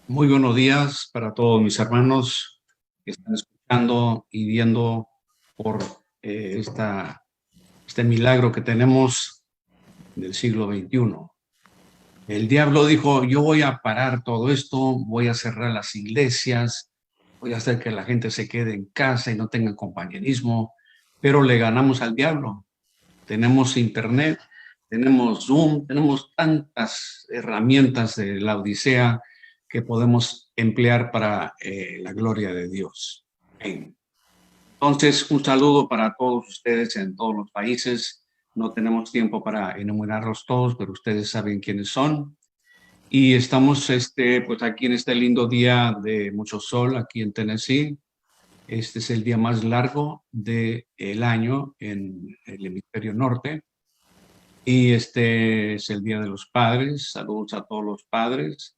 Muy buenos días para todos mis hermanos que están escuchando y viendo por este milagro que tenemos del siglo XXI. El diablo dijo, yo voy a parar todo esto, voy a cerrar las iglesias, voy a hacer que la gente se quede en casa y no tenga compañerismo, pero le ganamos al diablo. Tenemos internet, tenemos Zoom, tenemos tantas herramientas de la Odisea que podemos emplear para la gloria de Dios. Amén. Entonces, un saludo para todos ustedes en todos los países. No tenemos tiempo para enumerarlos todos, pero ustedes saben quiénes son. Y estamos pues aquí en este lindo día de mucho sol, aquí en Tennessee. Este es el día más largo del año en el hemisferio norte. Y este es el Día de los Padres. Saludos a todos los padres,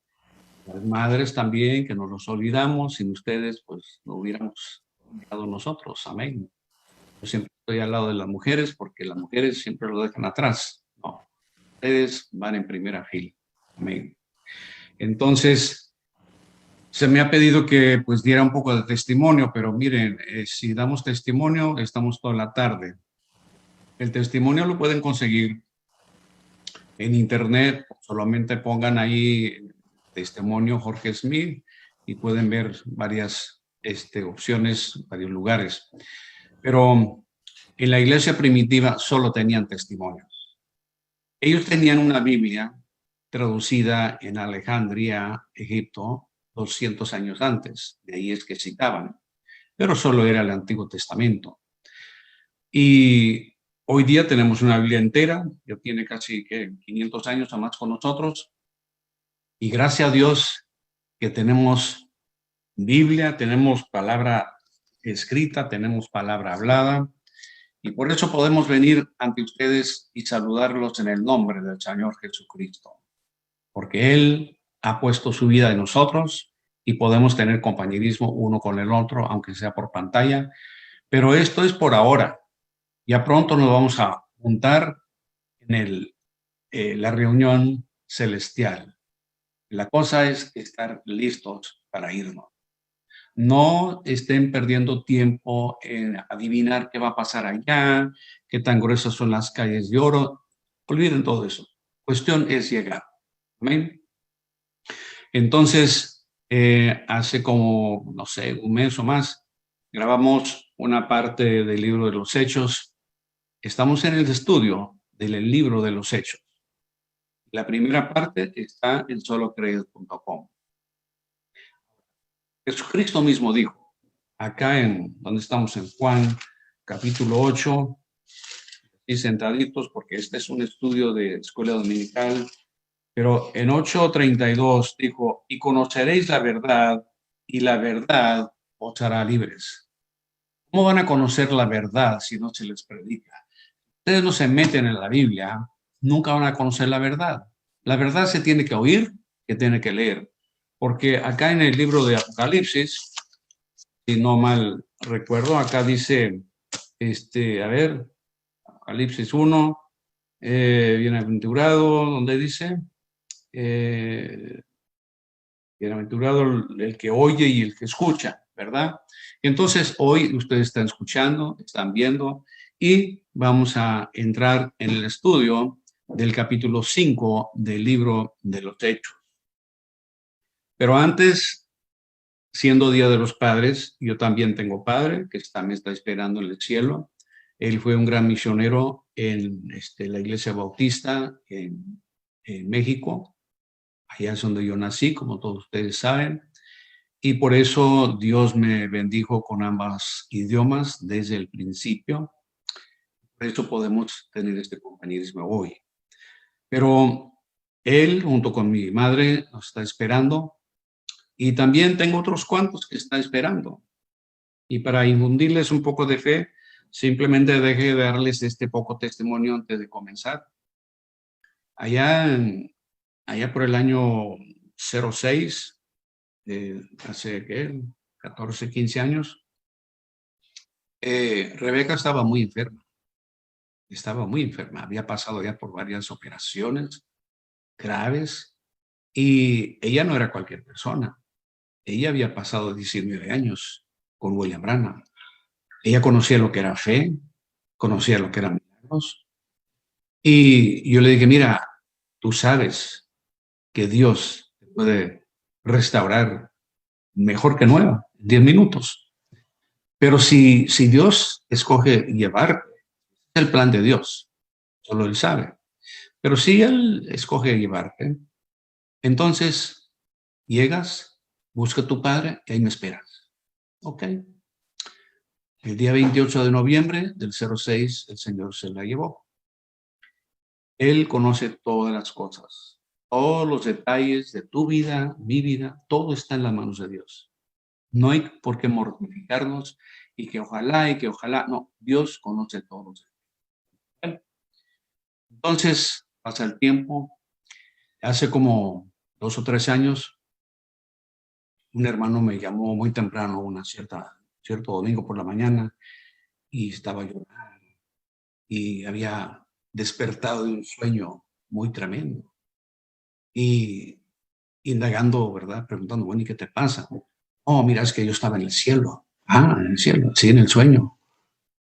las madres también, que no los olvidamos. Sin ustedes, pues no hubiéramos llegado nosotros. Amén. Yo siempre estoy al lado de las mujeres porque las mujeres siempre lo dejan atrás. No, ustedes van en primera fila. Amén. Entonces, se me ha pedido que pues diera un poco de testimonio, pero miren, si damos testimonio, estamos toda la tarde. El testimonio lo pueden conseguir en internet, solamente pongan ahí testimonio Jorge Smith y pueden ver varias opciones, varios lugares. Pero en la iglesia primitiva solo tenían testimonios. Ellos tenían una Biblia traducida en Alejandría, Egipto, 200 años antes. De ahí es que citaban. Pero solo era el Antiguo Testamento. Y hoy día tenemos una Biblia entera, ya tiene casi 500 años o más con nosotros, y gracias a Dios que tenemos Biblia, tenemos palabra escrita, tenemos palabra hablada, y por eso podemos venir ante ustedes y saludarlos en el nombre del Señor Jesucristo, porque Él ha puesto su vida en nosotros y podemos tener compañerismo uno con el otro, aunque sea por pantalla, pero esto es por ahora. Ya pronto nos vamos a juntar en la reunión celestial. La cosa es estar listos para irnos. No estén perdiendo tiempo en adivinar qué va a pasar allá, qué tan gruesas son las calles de oro. Olviden todo eso. Cuestión es llegar. ¿Amén? Entonces, hace como, no sé, un mes o más, grabamos una parte del libro de los Hechos. Estamos en el estudio del libro de los Hechos. La primera parte está en solocreer.com. Jesucristo mismo dijo, acá en donde estamos en Juan, capítulo 8, y sentaditos, porque este es un estudio de escuela dominical, pero en 8:32 dijo, y conoceréis la verdad, y la verdad os hará libres. ¿Cómo van a conocer la verdad si no se les predica? Ustedes no se meten en la Biblia, nunca van a conocer la verdad. La verdad se tiene que oír, que tiene que leer. Porque acá en el libro de Apocalipsis, si no mal recuerdo, acá dice, a ver, Apocalipsis 1, bienaventurado, donde dice, eh, bienaventurado el que oye y el que escucha, ¿verdad? Entonces, hoy ustedes están escuchando, están viendo, y vamos a entrar en el estudio del capítulo 5 del libro de los Hechos. Pero antes, siendo Día de los Padres, yo también tengo padre que me está esperando en el cielo. Él fue un gran misionero en la iglesia bautista en México. Allá es donde yo nací, como todos ustedes saben. Y por eso Dios me bendijo con ambos idiomas desde el principio. Por eso podemos tener este compañerismo hoy. Pero él, junto con mi madre, nos está esperando. Y también tengo otros cuantos que están esperando. Y para infundirles un poco de fe, simplemente deje de darles este poco testimonio antes de comenzar. Allá, allá por el año 06, hace ¿qué? 14, 15 años, Rebeca estaba muy enferma, había pasado ya por varias operaciones graves Y ella no era cualquier persona. Ella había pasado 19 años con William Branham. Ella conocía lo que era fe, conocía lo que eran milagros. Y yo le dije, mira, tú sabes que Dios te puede restaurar mejor que nueva, en 10 minutos. Pero si Dios escoge llevarte, es el plan de Dios, solo Él sabe. Pero si Él escoge llevarte, entonces llegas, busca a tu padre y ahí me esperas. Ok. El día 28 de noviembre del 06, el Señor se la llevó. Él conoce todas las cosas, todos los detalles de tu vida, mi vida, todo está en las manos de Dios. No hay por qué mortificarnos y que ojalá, no, Dios conoce todos. Entonces, pasa el tiempo, hace como 2 o 3 años, un hermano me llamó muy temprano, cierto domingo por la mañana, y estaba llorando, y había despertado de un sueño muy tremendo. Y indagando, ¿verdad? Preguntando, bueno, ¿y qué te pasa? Oh, mira, es que yo estaba en el cielo. Ah, en el cielo, sí, en el sueño.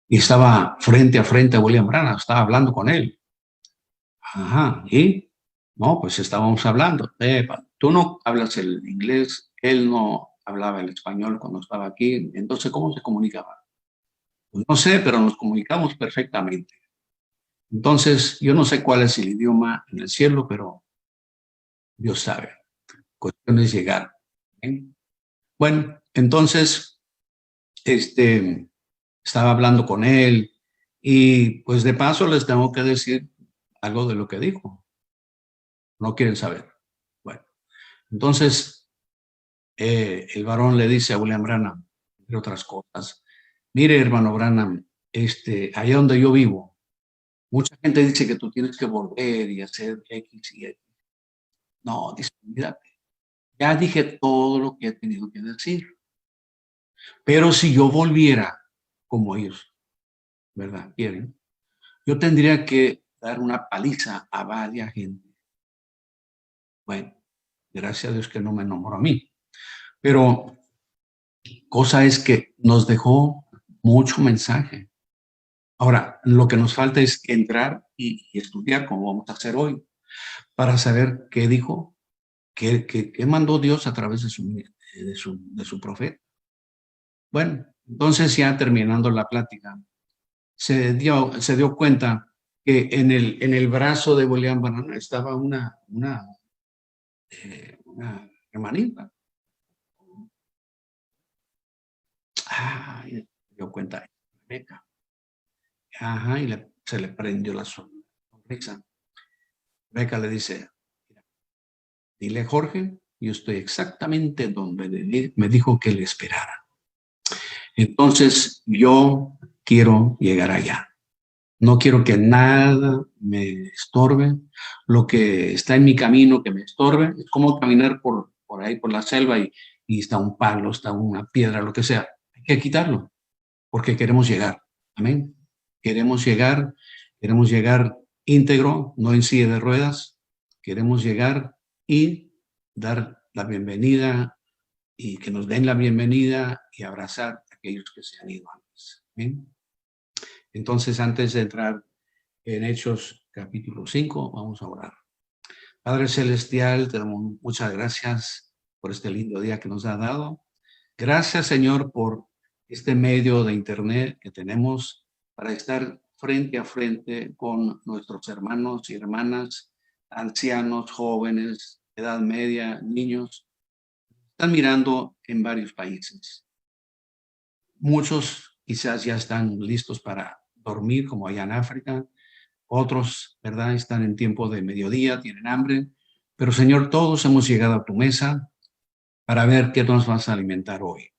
Y estaba frente a frente a William Branham, estaba hablando con él. Ajá, ¿y? No, pues estábamos hablando. Tú no hablas el inglés, él no hablaba el español cuando estaba aquí, entonces, ¿cómo se comunicaba? Pues no sé, pero nos comunicamos perfectamente. Entonces, yo no sé cuál es el idioma en el cielo, pero Dios sabe. Cuestión es llegar. ¿Eh? Bueno, entonces, estaba hablando con él y pues de paso les tengo que decir algo de lo que dijo. No quieren saber. Bueno, entonces el varón le dice a William Branham, entre otras cosas, mire, hermano Branham, allá donde yo vivo, mucha gente dice que tú tienes que volver y hacer X y X. No, dice, mira, ya dije todo lo que he tenido que decir, pero si yo volviera como ellos, ¿verdad? Quieren, yo tendría que dar una paliza a varias gente. Bueno, gracias a Dios que no me nombró a mí. Pero cosa es que nos dejó mucho mensaje. Ahora, lo que nos falta es entrar y estudiar, como vamos a hacer hoy, para saber qué dijo, qué mandó Dios a través de su profeta. Bueno, entonces ya terminando la plática, se dio cuenta que en el brazo de William Branham estaba una hermanita. Ah, y se dio cuenta, Rebeca. Ajá, y se le prendió la sonrisa. Rebeca le dice, dile Jorge, yo estoy exactamente donde me dijo que le esperara. Entonces, yo quiero llegar allá. No quiero que nada me estorbe. Lo que está en mi camino que me estorbe es como caminar por ahí, por la selva y está un palo, está una piedra, lo que sea. Hay que quitarlo porque queremos llegar. Amén. Queremos llegar íntegro, no en silla de ruedas. Queremos llegar y dar la bienvenida y que nos den la bienvenida y abrazar a aquellos que se han ido antes. Amén. Entonces, antes de entrar en Hechos capítulo 5, vamos a orar. Padre Celestial, te damos muchas gracias por este lindo día que nos ha dado. Gracias, Señor, por este medio de Internet que tenemos para estar frente a frente con nuestros hermanos y hermanas, ancianos, jóvenes, edad media, niños. Están mirando en varios países. Muchos quizás ya están listos para dormir, como allá en África. Otros, ¿verdad? Están en tiempo de mediodía, tienen hambre. Pero, Señor, todos hemos llegado a tu mesa para ver qué nos vas a alimentar hoy.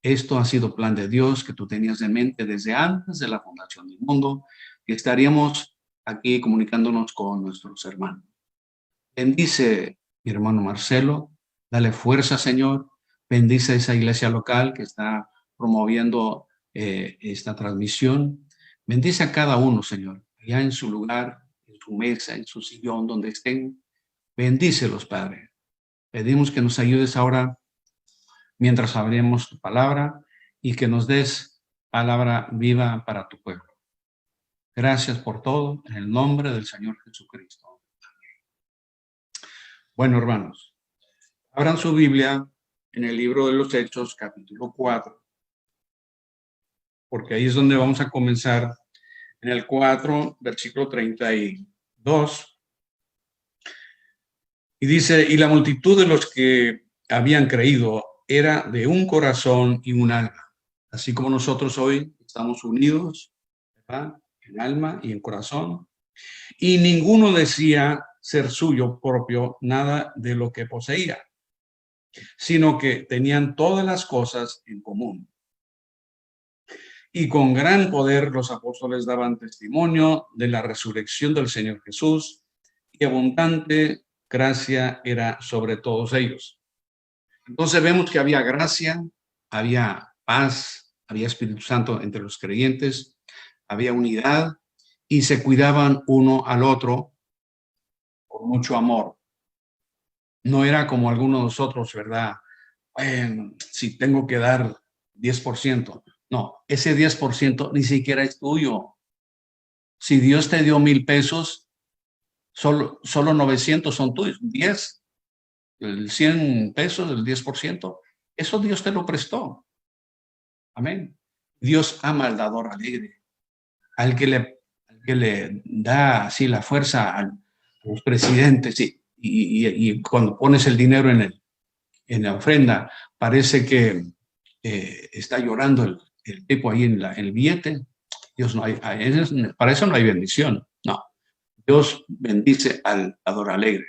Esto ha sido plan de Dios que tú tenías en mente desde antes de la fundación del mundo, que estaríamos aquí comunicándonos con nuestros hermanos. Bendice mi hermano Marcelo, dale fuerza, Señor. Bendice esa iglesia local que está promoviendo esta transmisión. Bendice a cada uno, Señor, allá en su lugar, en su mesa, en su sillón, donde estén. Bendícelos, Padre. Pedimos que nos ayudes ahora mientras abrimos tu palabra y que nos des palabra viva para tu pueblo. Gracias por todo, en el nombre del Señor Jesucristo. Bueno, hermanos, abran su Biblia en el libro de los Hechos, capítulo 4, porque ahí es donde vamos a comenzar en el 4, versículo 32. Y dice, y la multitud de los que habían creído era de un corazón y un alma, así como nosotros hoy estamos unidos, ¿verdad?, en alma y en corazón. Y ninguno decía ser suyo propio nada de lo que poseía, sino que tenían todas las cosas en común. Y con gran poder los apóstoles daban testimonio de la resurrección del Señor Jesús, y abundante gracia era sobre todos ellos. Entonces vemos que había gracia, había paz, había Espíritu Santo entre los creyentes, había unidad y se cuidaban uno al otro con mucho amor. No era como algunos de nosotros, ¿verdad? Bueno, si tengo que dar 10%. No, ese 10% ni siquiera es tuyo. Si Dios te dio 1,000 pesos, solo 900 son tuyos. 10, el 100 pesos, el 10%, eso Dios te lo prestó. Amén. Dios ama al dador alegre, al que le da así la fuerza a los presidentes. Y cuando pones el dinero en la ofrenda, parece que está llorando el tipo ahí en el billete. Dios no hay, para eso no hay bendición. No, Dios bendice al dador alegre.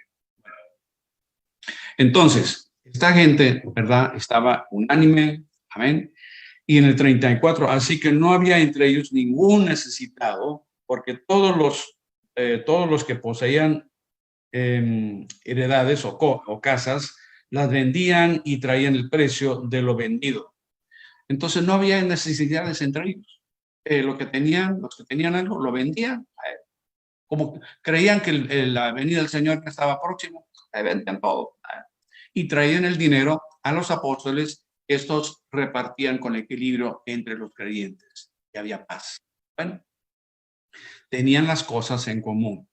Entonces, esta gente, ¿verdad?, estaba unánime, amén. Y en el 34, así que no había entre ellos ningún necesitado, porque todos los que poseían heredades o casas, las vendían y traían el precio de lo vendido. Entonces no había necesidades entre ellos. Los que tenían algo, lo vendían. Como creían que la venida del Señor estaba próximo, vendían todo. Y traían el dinero a los apóstoles. Estos repartían con equilibrio entre los creyentes. Y había paz. Bueno, tenían las cosas en común.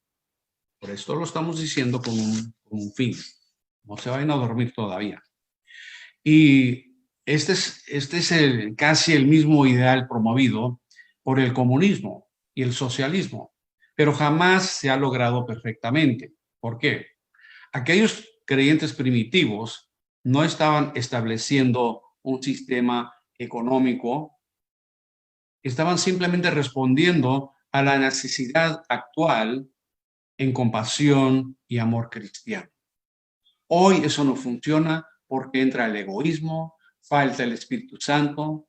Por esto lo estamos diciendo con un fin. No se vayan a dormir todavía. Y este es casi el mismo ideal promovido por el comunismo y el socialismo, pero jamás se ha logrado perfectamente. ¿Por qué? Aquellos creyentes primitivos no estaban estableciendo un sistema económico, estaban simplemente respondiendo a la necesidad actual en compasión y amor cristiano. Hoy eso no funciona porque entra el egoísmo, falta el Espíritu Santo.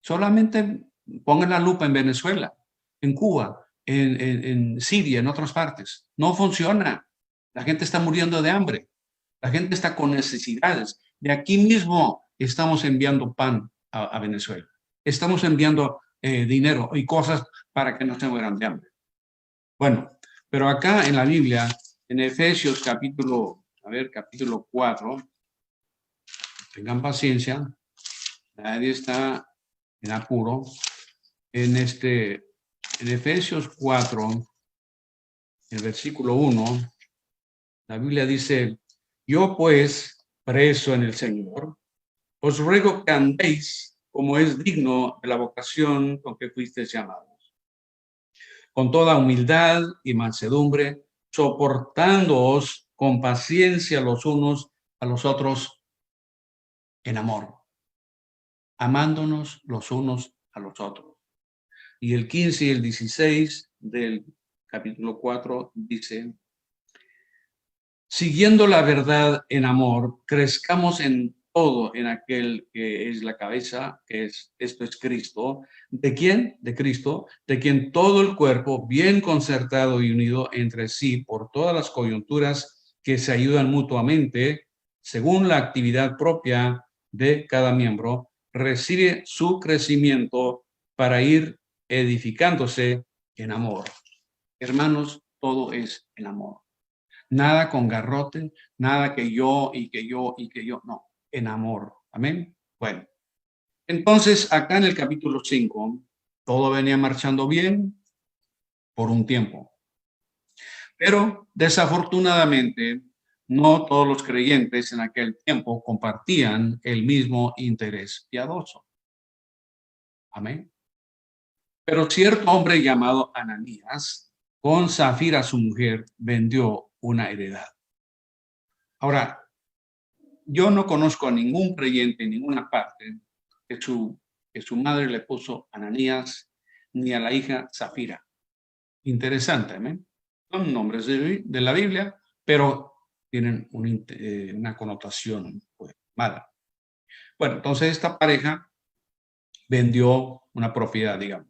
Solamente pongan la lupa en Venezuela, en Cuba, en Siria, en otras partes. No funciona. La gente está muriendo de hambre. La gente está con necesidades. De aquí mismo estamos enviando pan a Venezuela. Estamos enviando dinero y cosas para que no se mueran de hambre. Bueno, pero acá en la Biblia, en Efesios capítulo 4, tengan paciencia, nadie está en apuro. En Efesios 4, el versículo 1, la Biblia dice, yo pues, preso en el Señor, os ruego que andéis como es digno de la vocación con que fuisteis llamados, con toda humildad y mansedumbre, soportándoos con paciencia los unos a los otros en amor, amándonos los unos a los otros. Y el 15 y el 16 del capítulo 4 dice, siguiendo la verdad en amor, crezcamos en todo en aquel que es la cabeza, esto es Cristo. ¿De quién? De Cristo, de quien todo el cuerpo, bien concertado y unido entre sí por todas las coyunturas que se ayudan mutuamente, según la actividad propia de cada miembro, recibe su crecimiento para ir edificándose en amor. Hermanos, todo es en amor. Nada con garrote, nada que yo y que yo y que yo. No, en amor. Amén. Bueno, entonces acá en el capítulo 5, todo venía marchando bien por un tiempo. Pero desafortunadamente, no todos los creyentes en aquel tiempo compartían el mismo interés piadoso. Amén. Pero cierto hombre llamado Ananías, con Zafira su mujer, vendió una heredad. Ahora, yo no conozco a ningún creyente en ninguna parte que su madre le puso Ananías ni a la hija Zafira. Interesante, ¿eh? Son nombres de la Biblia, pero tienen una connotación pues, mala. Bueno, entonces esta pareja vendió una propiedad, digamos,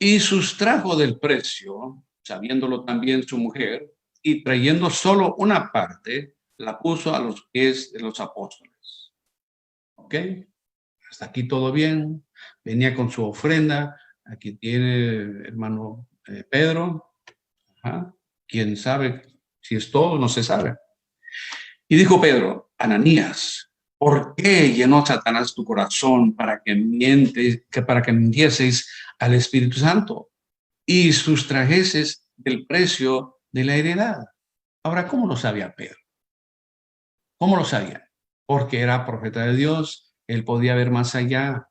y sustrajo del precio, sabiéndolo también su mujer, y trayendo solo una parte, la puso a los pies de los apóstoles. ¿Ok? Hasta aquí todo bien. Venía con su ofrenda. Aquí tiene hermano Pedro. Ajá. ¿Quién sabe si es todo? No se sabe. Y dijo Pedro, Ananías, ¿por qué llenó Satanás tu corazón para que mintieseis al Espíritu Santo y sustrajeses del precio de la heredad? Ahora, ¿cómo lo sabía Pedro? ¿Cómo lo sabía? Porque era profeta de Dios, él podía ver más allá.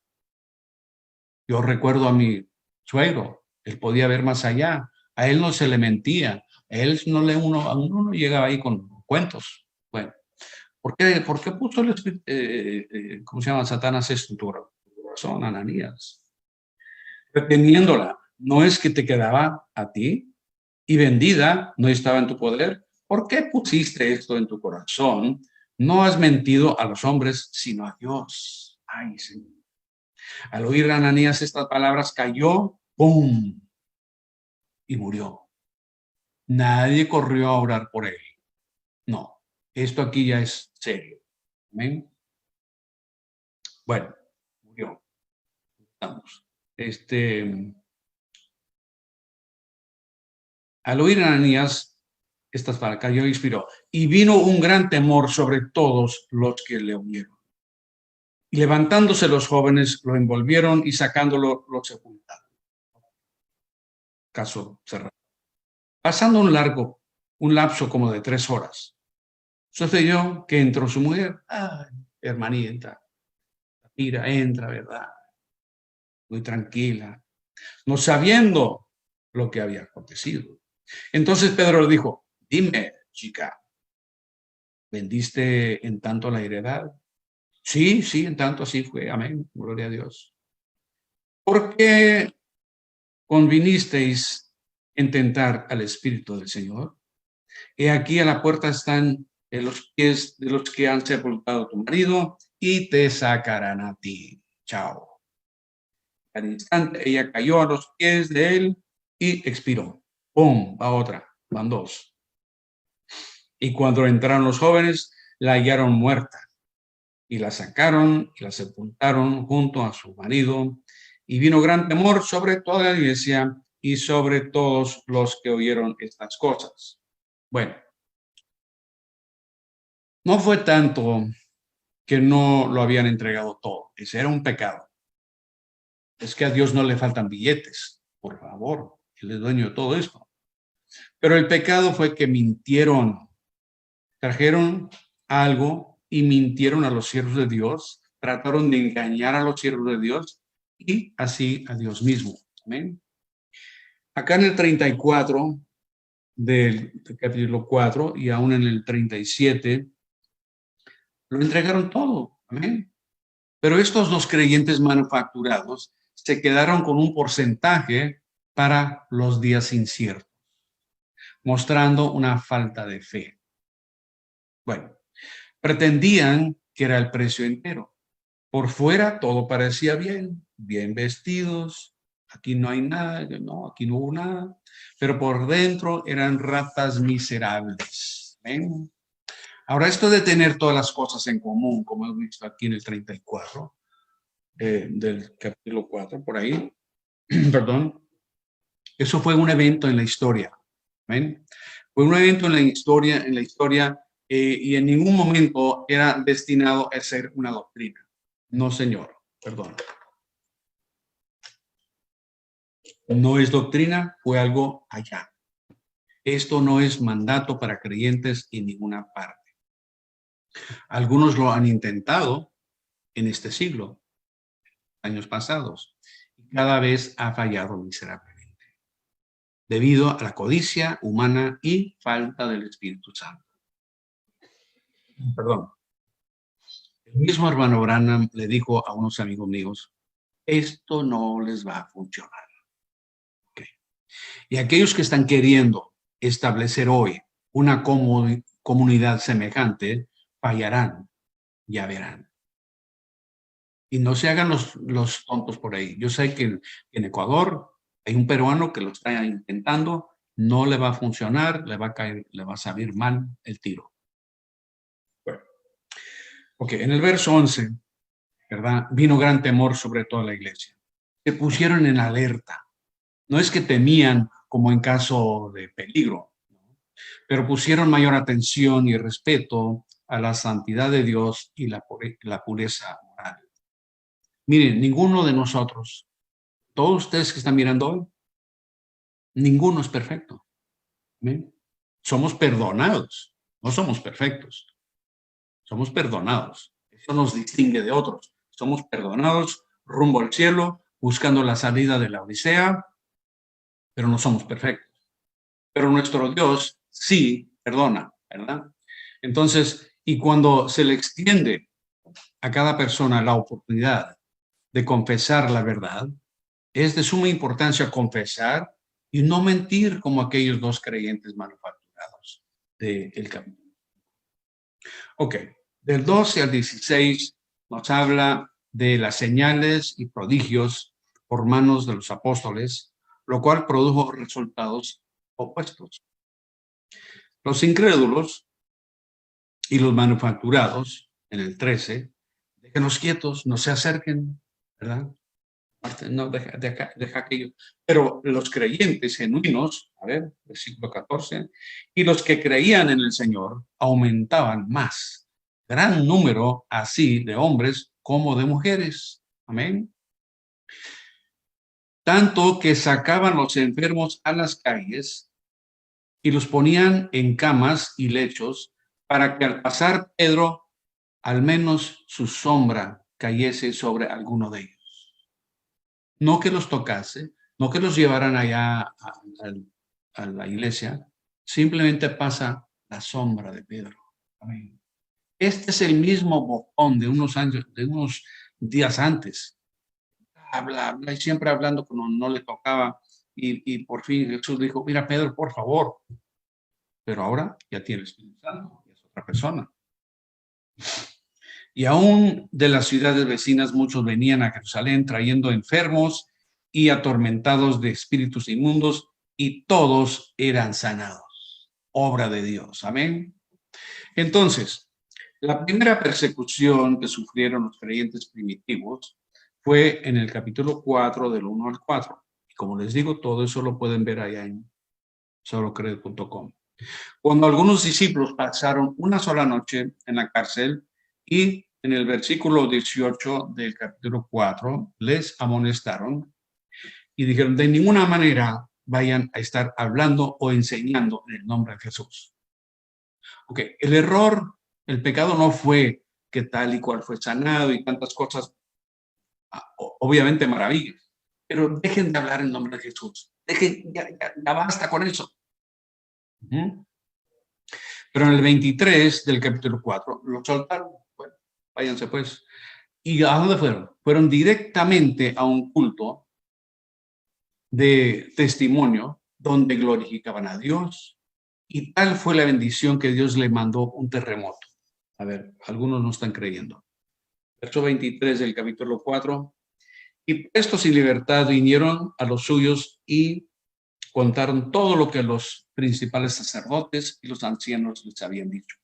Yo recuerdo a mi suegro, él podía ver más allá. A él no se le mentía, a él no le a uno no llegaba ahí con cuentos. Bueno, por qué puso el ¿cómo se llama? Satanás esto en tu corazón, Ananías? Reteniéndola, no es que te quedaba a ti y vendida, no estaba en tu poder. ¿Por qué pusiste esto en tu corazón? No has mentido a los hombres, sino a Dios. Ay, Señor. Al oír a Ananías estas palabras, cayó, ¡pum! Y murió. Nadie corrió a orar por él. No, esto aquí ya es serio. ¿Amén? Bueno, murió. Estamos. Al oír a Ananías estas palabras, cayó y expiró. Y vino un gran temor sobre todos los que le oyeron. Y levantándose los jóvenes, lo envolvieron y sacándolo, lo sepultaron. Caso cerrado. Pasando un lapso como de 3 horas, sucedió que entró su mujer. Ay, hermanita, mira, entra, ¿verdad? Muy tranquila, no sabiendo lo que había acontecido. Entonces Pedro le dijo, dime, chica, ¿vendiste en tanto la heredad? Sí, sí, en tanto así fue. Amén. Gloria a Dios. ¿Por qué convinisteis en tentar al Espíritu del Señor? He aquí a la puerta están los pies de los que han sepultado a tu marido y te sacarán a ti. Chao. Al instante ella cayó a los pies de él y expiró. ¡Pum! Va otra. Van 2. Y cuando entraron los jóvenes, la hallaron muerta. Y la sacaron y la sepultaron junto a su marido. Y vino gran temor sobre toda la iglesia y sobre todos los que oyeron estas cosas. Bueno, no fue tanto que no lo habían entregado todo. Ese era un pecado. Es que a Dios no le faltan billetes, por favor. Él es dueño de todo esto. Pero el pecado fue que mintieron. Trajeron algo y mintieron a los siervos de Dios. Trataron de engañar a los siervos de Dios y así a Dios mismo. Amén. Acá en el 34 del capítulo 4 y aún en el 37 lo entregaron todo. Amén. Pero estos 2 creyentes manufacturados se quedaron con un porcentaje para los días inciertos, mostrando una falta de fe. Bueno, pretendían que era el precio entero. Por fuera todo parecía bien, bien vestidos, aquí no hay nada, no, aquí no hubo nada, pero por dentro eran ratas miserables. ¿Ven? Ahora, esto de tener todas las cosas en común, como hemos visto aquí en el 34, del capítulo 4, por ahí, perdón, eso fue un evento en la historia. ¿Ven? Fue un evento en la historia y en ningún momento era destinado a ser una doctrina. No, señor, perdón. No es doctrina, fue algo allá. Esto no es mandato para creyentes en ninguna parte. Algunos lo han intentado en este siglo, años pasados, y cada vez ha fallado miserablemente, debido a la codicia humana y falta del Espíritu Santo. Perdón. El mismo hermano Branham le dijo a unos amigos míos, esto no les va a funcionar. Okay. Y aquellos que están queriendo establecer hoy una comunidad semejante, fallarán, ya verán. Y no se hagan los tontos por ahí. Yo sé que en Ecuador hay un peruano que lo está intentando, no le va a funcionar, le va a caer, le va a salir mal el tiro. Bueno. Ok, en el verso 11, ¿verdad? Vino gran temor sobre toda la iglesia. Se pusieron en alerta. No es que temían como en caso de peligro, ¿no? Pero pusieron mayor atención y respeto a la santidad de Dios y la pureza moral. Miren, ninguno de nosotros, todos ustedes que están mirando hoy, ninguno es perfecto. ¿Ven? Somos perdonados, no somos perfectos. Somos perdonados. Eso nos distingue de otros. Somos perdonados rumbo al cielo, buscando la salida de la odisea, pero no somos perfectos. Pero nuestro Dios sí perdona, ¿verdad? Entonces, y cuando se le extiende a cada persona la oportunidad de confesar la verdad, es de suma importancia confesar y no mentir como aquellos dos creyentes manufacturados del capítulo. Ok, del 12 al 16 nos habla de las señales y prodigios por manos de los apóstoles, lo cual produjo resultados opuestos. Los incrédulos y los manufacturados, en el 13, déjenos quietos, no se acerquen, ¿verdad? No, deja aquello. Pero los creyentes genuinos, a ver, versículo 14, y los que creían en el Señor aumentaban más, gran número así de hombres como de mujeres. Amén. Tanto que sacaban los enfermos a las calles y los ponían en camas y lechos para que al pasar Pedro, al menos su sombra cayese sobre alguno de ellos. No que los tocase, no que los llevaran allá a la iglesia, simplemente pasa la sombra de Pedro. Amén. Este es el mismo bocón de unos años, de unos días antes. Habla y siempre hablando cuando no le tocaba. Y por fin Jesús dijo, mira Pedro, por favor. Pero ahora ya tiene el Espíritu Santo, es otra persona. Y aún de las ciudades vecinas muchos venían a Jerusalén trayendo enfermos y atormentados de espíritus inmundos, y todos eran sanados. Obra de Dios. Amén. Entonces, la primera persecución que sufrieron los creyentes primitivos fue en el capítulo 4, del 1 al 4. Y como les digo, todo eso lo pueden ver allá en solocred.com. Cuando algunos discípulos pasaron una sola noche en la cárcel y en el versículo 18 del capítulo 4 les amonestaron y dijeron, de ninguna manera vayan a estar hablando o enseñando en el nombre de Jesús. Ok, el error, el pecado no fue que tal y cual fue sanado y tantas cosas, obviamente maravillas, pero dejen de hablar en nombre de Jesús. Dejen, ya basta con eso. Pero en el 23 del capítulo 4 lo soltaron. Bueno, váyanse pues. ¿Y a dónde fueron? Fueron directamente a un culto de testimonio donde glorificaban a Dios. Y tal fue la bendición que Dios le mandó un terremoto. A ver, algunos no están creyendo. Verso 23 del capítulo 4. Y puestos en libertad vinieron a los suyos y contaron todo lo que los principales sacerdotes y los ancianos les habían dicho.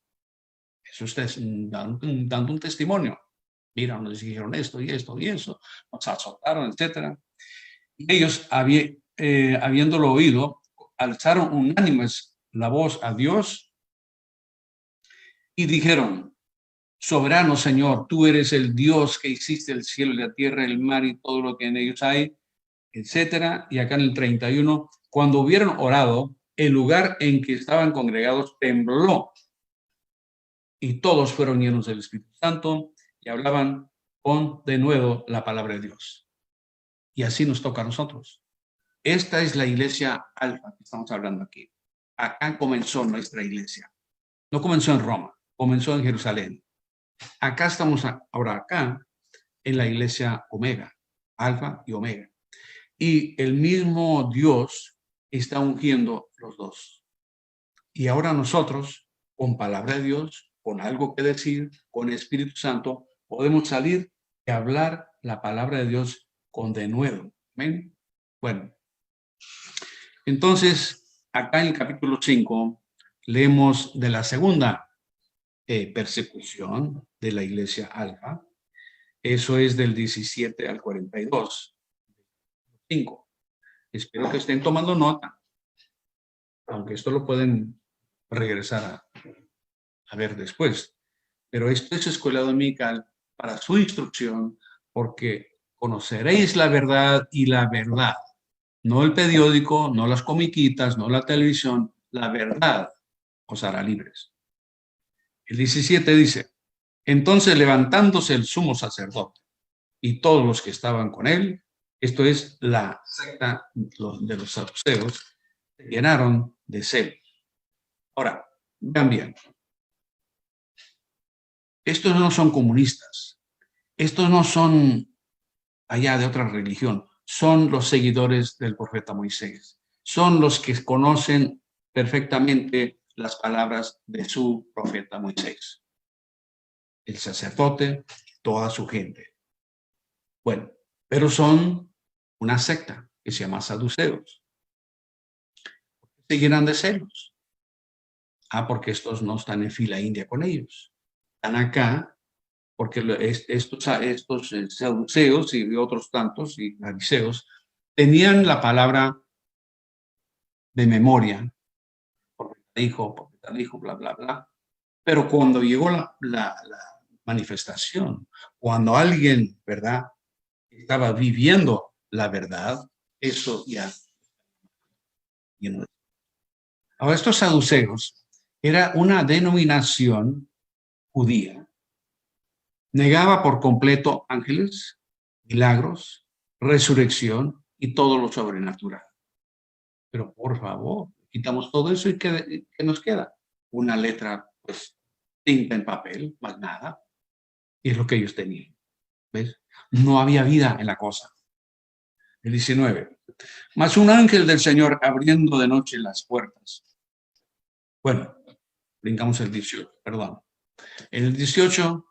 Eso ustedes dando un testimonio. Mira, nos dijeron esto y esto y eso, nos azotaron, etc. Y ellos, habiéndolo oído, alzaron unánimes la voz a Dios y dijeron: soberano Señor, tú eres el Dios que hiciste el cielo y la tierra, el mar y todo lo que en ellos hay, etcétera. Y acá en el 31, cuando hubieron orado, el lugar en que estaban congregados tembló y todos fueron llenos del Espíritu Santo y hablaban con de nuevo la palabra de Dios. Y así nos toca a nosotros. Esta es la iglesia alfa que estamos hablando aquí. Acá comenzó nuestra iglesia. No comenzó en Roma, comenzó en Jerusalén. Acá estamos ahora acá en la iglesia Omega, Alfa y Omega. Y el mismo Dios está ungiendo los dos. Y ahora nosotros, con palabra de Dios, con algo que decir, con Espíritu Santo, podemos salir y hablar la palabra de Dios con denuedo. ¿Amén? Bueno, entonces, acá en el capítulo 5, leemos de la segunda persecución de la iglesia alfa. Eso es del 17 al 42. 5. Espero que estén tomando nota, aunque esto lo pueden regresar a ver después. Pero esto es escuela dominical para su instrucción, porque conoceréis la verdad y la verdad. No el periódico, no las comiquitas, no la televisión, la verdad os hará libres. El 17 dice: entonces levantándose el sumo sacerdote y todos los que estaban con él, esto es la secta de los saduceos, se llenaron de celo. Ahora, vean bien, estos no son comunistas, estos no son allá de otra religión, son los seguidores del profeta Moisés, son los que conocen perfectamente las palabras de su profeta Moisés, el sacerdote, toda su gente. Bueno, pero son una secta que se llama saduceos. Se llenan de celos. Porque estos no están en fila india con ellos. Están acá porque estos saduceos y otros tantos y fariseos tenían la palabra de memoria. Profeta dijo, bla, bla, bla. Pero cuando llegó la manifestación, cuando alguien, ¿verdad?, estaba viviendo la verdad, eso ya. Ahora, estos saduceos era una denominación judía. Negaba por completo ángeles, milagros, resurrección y todo lo sobrenatural. Pero por favor, quitamos todo eso y ¿qué nos queda? Una letra, pues, tinta en papel, más nada. Y es lo que ellos tenían. ¿Ves? No había vida en la cosa. El 19. Mas un ángel del Señor abriendo de noche las puertas. Bueno, brincamos el 18, perdón. En el 18,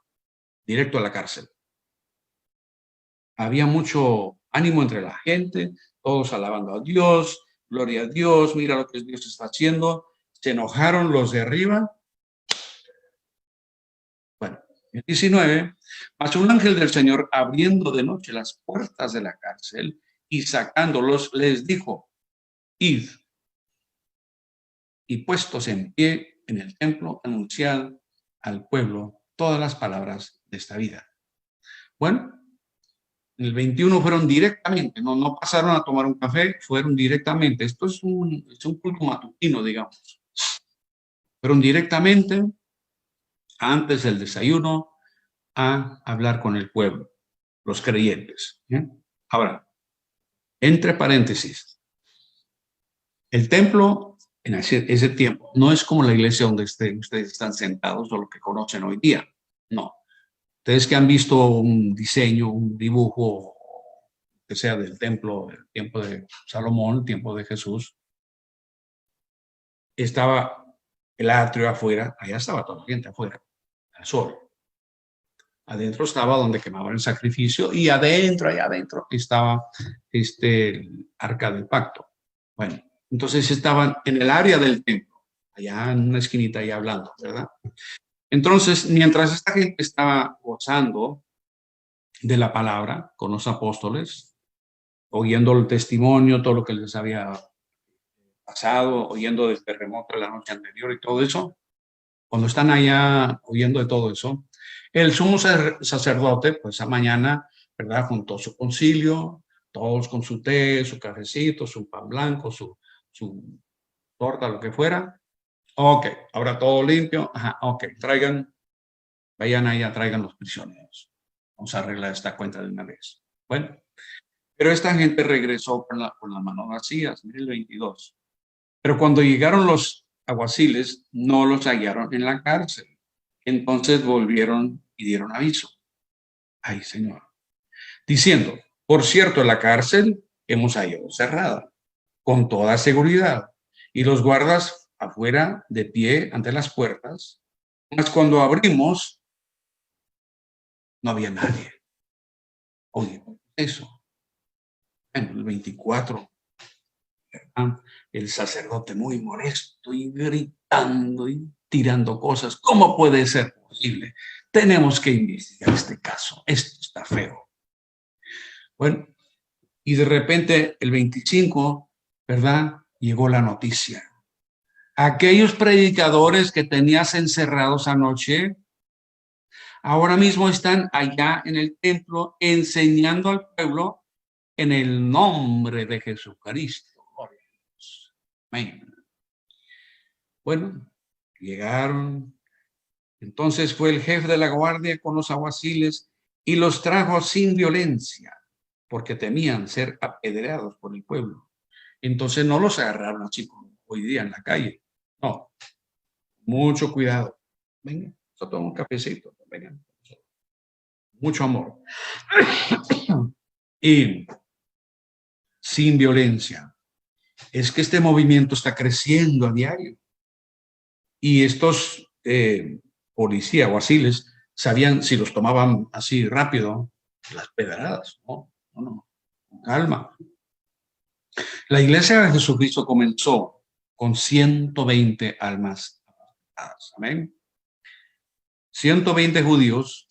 directo a la cárcel. Había mucho ánimo entre la gente, todos alabando a Dios, gloria a Dios, mira lo que Dios está haciendo. Se enojaron los de arriba. Bueno, el 19, mas un ángel del Señor abriendo de noche las puertas de la cárcel y sacándolos, les dijo: id, y puestos en pie en el templo, anunciad al pueblo todas las palabras de esta vida. Bueno, en el 21 fueron directamente, no pasaron a tomar un café, fueron directamente. Esto es un culto matutino, digamos. Fueron directamente, antes del desayuno, a hablar con el pueblo, los creyentes. Ahora, entre paréntesis, el templo en ese tiempo no es como la iglesia donde ustedes están sentados o lo que conocen hoy día. No. Ustedes que han visto un diseño, un dibujo, que sea del templo, el tiempo de Salomón, el tiempo de Jesús, estaba el atrio afuera, allá estaba toda la gente afuera, al sol. Adentro estaba donde quemaban el sacrificio y adentro, allá adentro, estaba el arca del pacto. Bueno, entonces estaban en el área del templo, allá en una esquinita ahí hablando, ¿verdad? Entonces, mientras esta gente estaba gozando de la palabra con los apóstoles, oyendo el testimonio, todo lo que les había pasado, oyendo del terremoto de la noche anterior y todo eso, cuando están allá oyendo de todo eso, el sumo sacerdote, pues a mañana, ¿verdad? Juntó su concilio, todos con su té, su cafecito, su pan blanco, su torta, lo que fuera. Ok, ahora todo limpio. Ajá, ok, vayan allá, traigan los prisioneros. Vamos a arreglar esta cuenta de una vez. Bueno, pero esta gente regresó con las manos vacías, mire el 22. Pero cuando llegaron los alguaciles, no los hallaron en la cárcel. Entonces volvieron y dieron aviso. Ay, Señor. Diciendo, por cierto, la cárcel hemos hallado cerrada, con toda seguridad, y los guardas afuera de pie ante las puertas. Mas cuando abrimos, no había nadie. Oye, eso. En el 24, el sacerdote muy molesto y gritando y tirando cosas. ¿Cómo puede ser posible? Tenemos que investigar este caso. Esto está feo. Bueno, y de repente el 25, ¿verdad? Llegó la noticia. Aquellos predicadores que tenías encerrados anoche, ahora mismo están allá en el templo enseñando al pueblo en el nombre de Jesucristo. Amén. Bueno, llegaron. Entonces fue el jefe de la guardia con los alguaciles y los trajo sin violencia, porque temían ser apedreados por el pueblo. Entonces no los agarraron así como hoy día en la calle. No, mucho cuidado. Venga, yo tomo un cafecito. Venga, mucho amor. Y sin violencia. Es que este movimiento está creciendo a diario. Y estos policías o asiles sabían si los tomaban así rápido, las pedradas. No, no, no. Con calma. La iglesia de Jesucristo comenzó con 120 almas. Amén. 120 judíos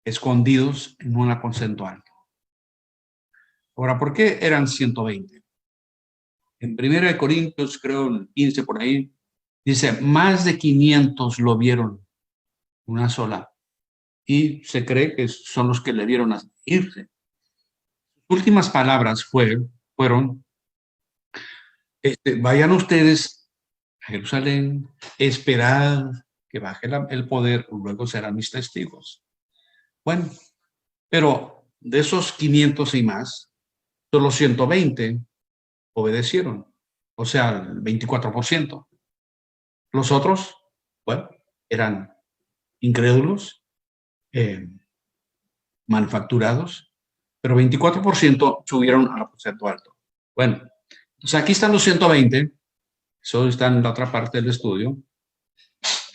escondidos en un aposento alto. Ahora, ¿por qué eran 120? En 1 Corintios, creo, el 15 por ahí, dice, más de 500 lo vieron, una sola. Y se cree que son los que le vieron a irse. Sus últimas palabras fueron, vayan ustedes a Jerusalén, esperad que baje el poder, luego serán mis testigos. Bueno, pero de esos 500 y más, solo 120 obedecieron, o sea, el 24%. Los otros, bueno, eran incrédulos, manufacturados, pero 24% subieron al aposento alto. Bueno, entonces aquí están los 120, eso está en la otra parte del estudio,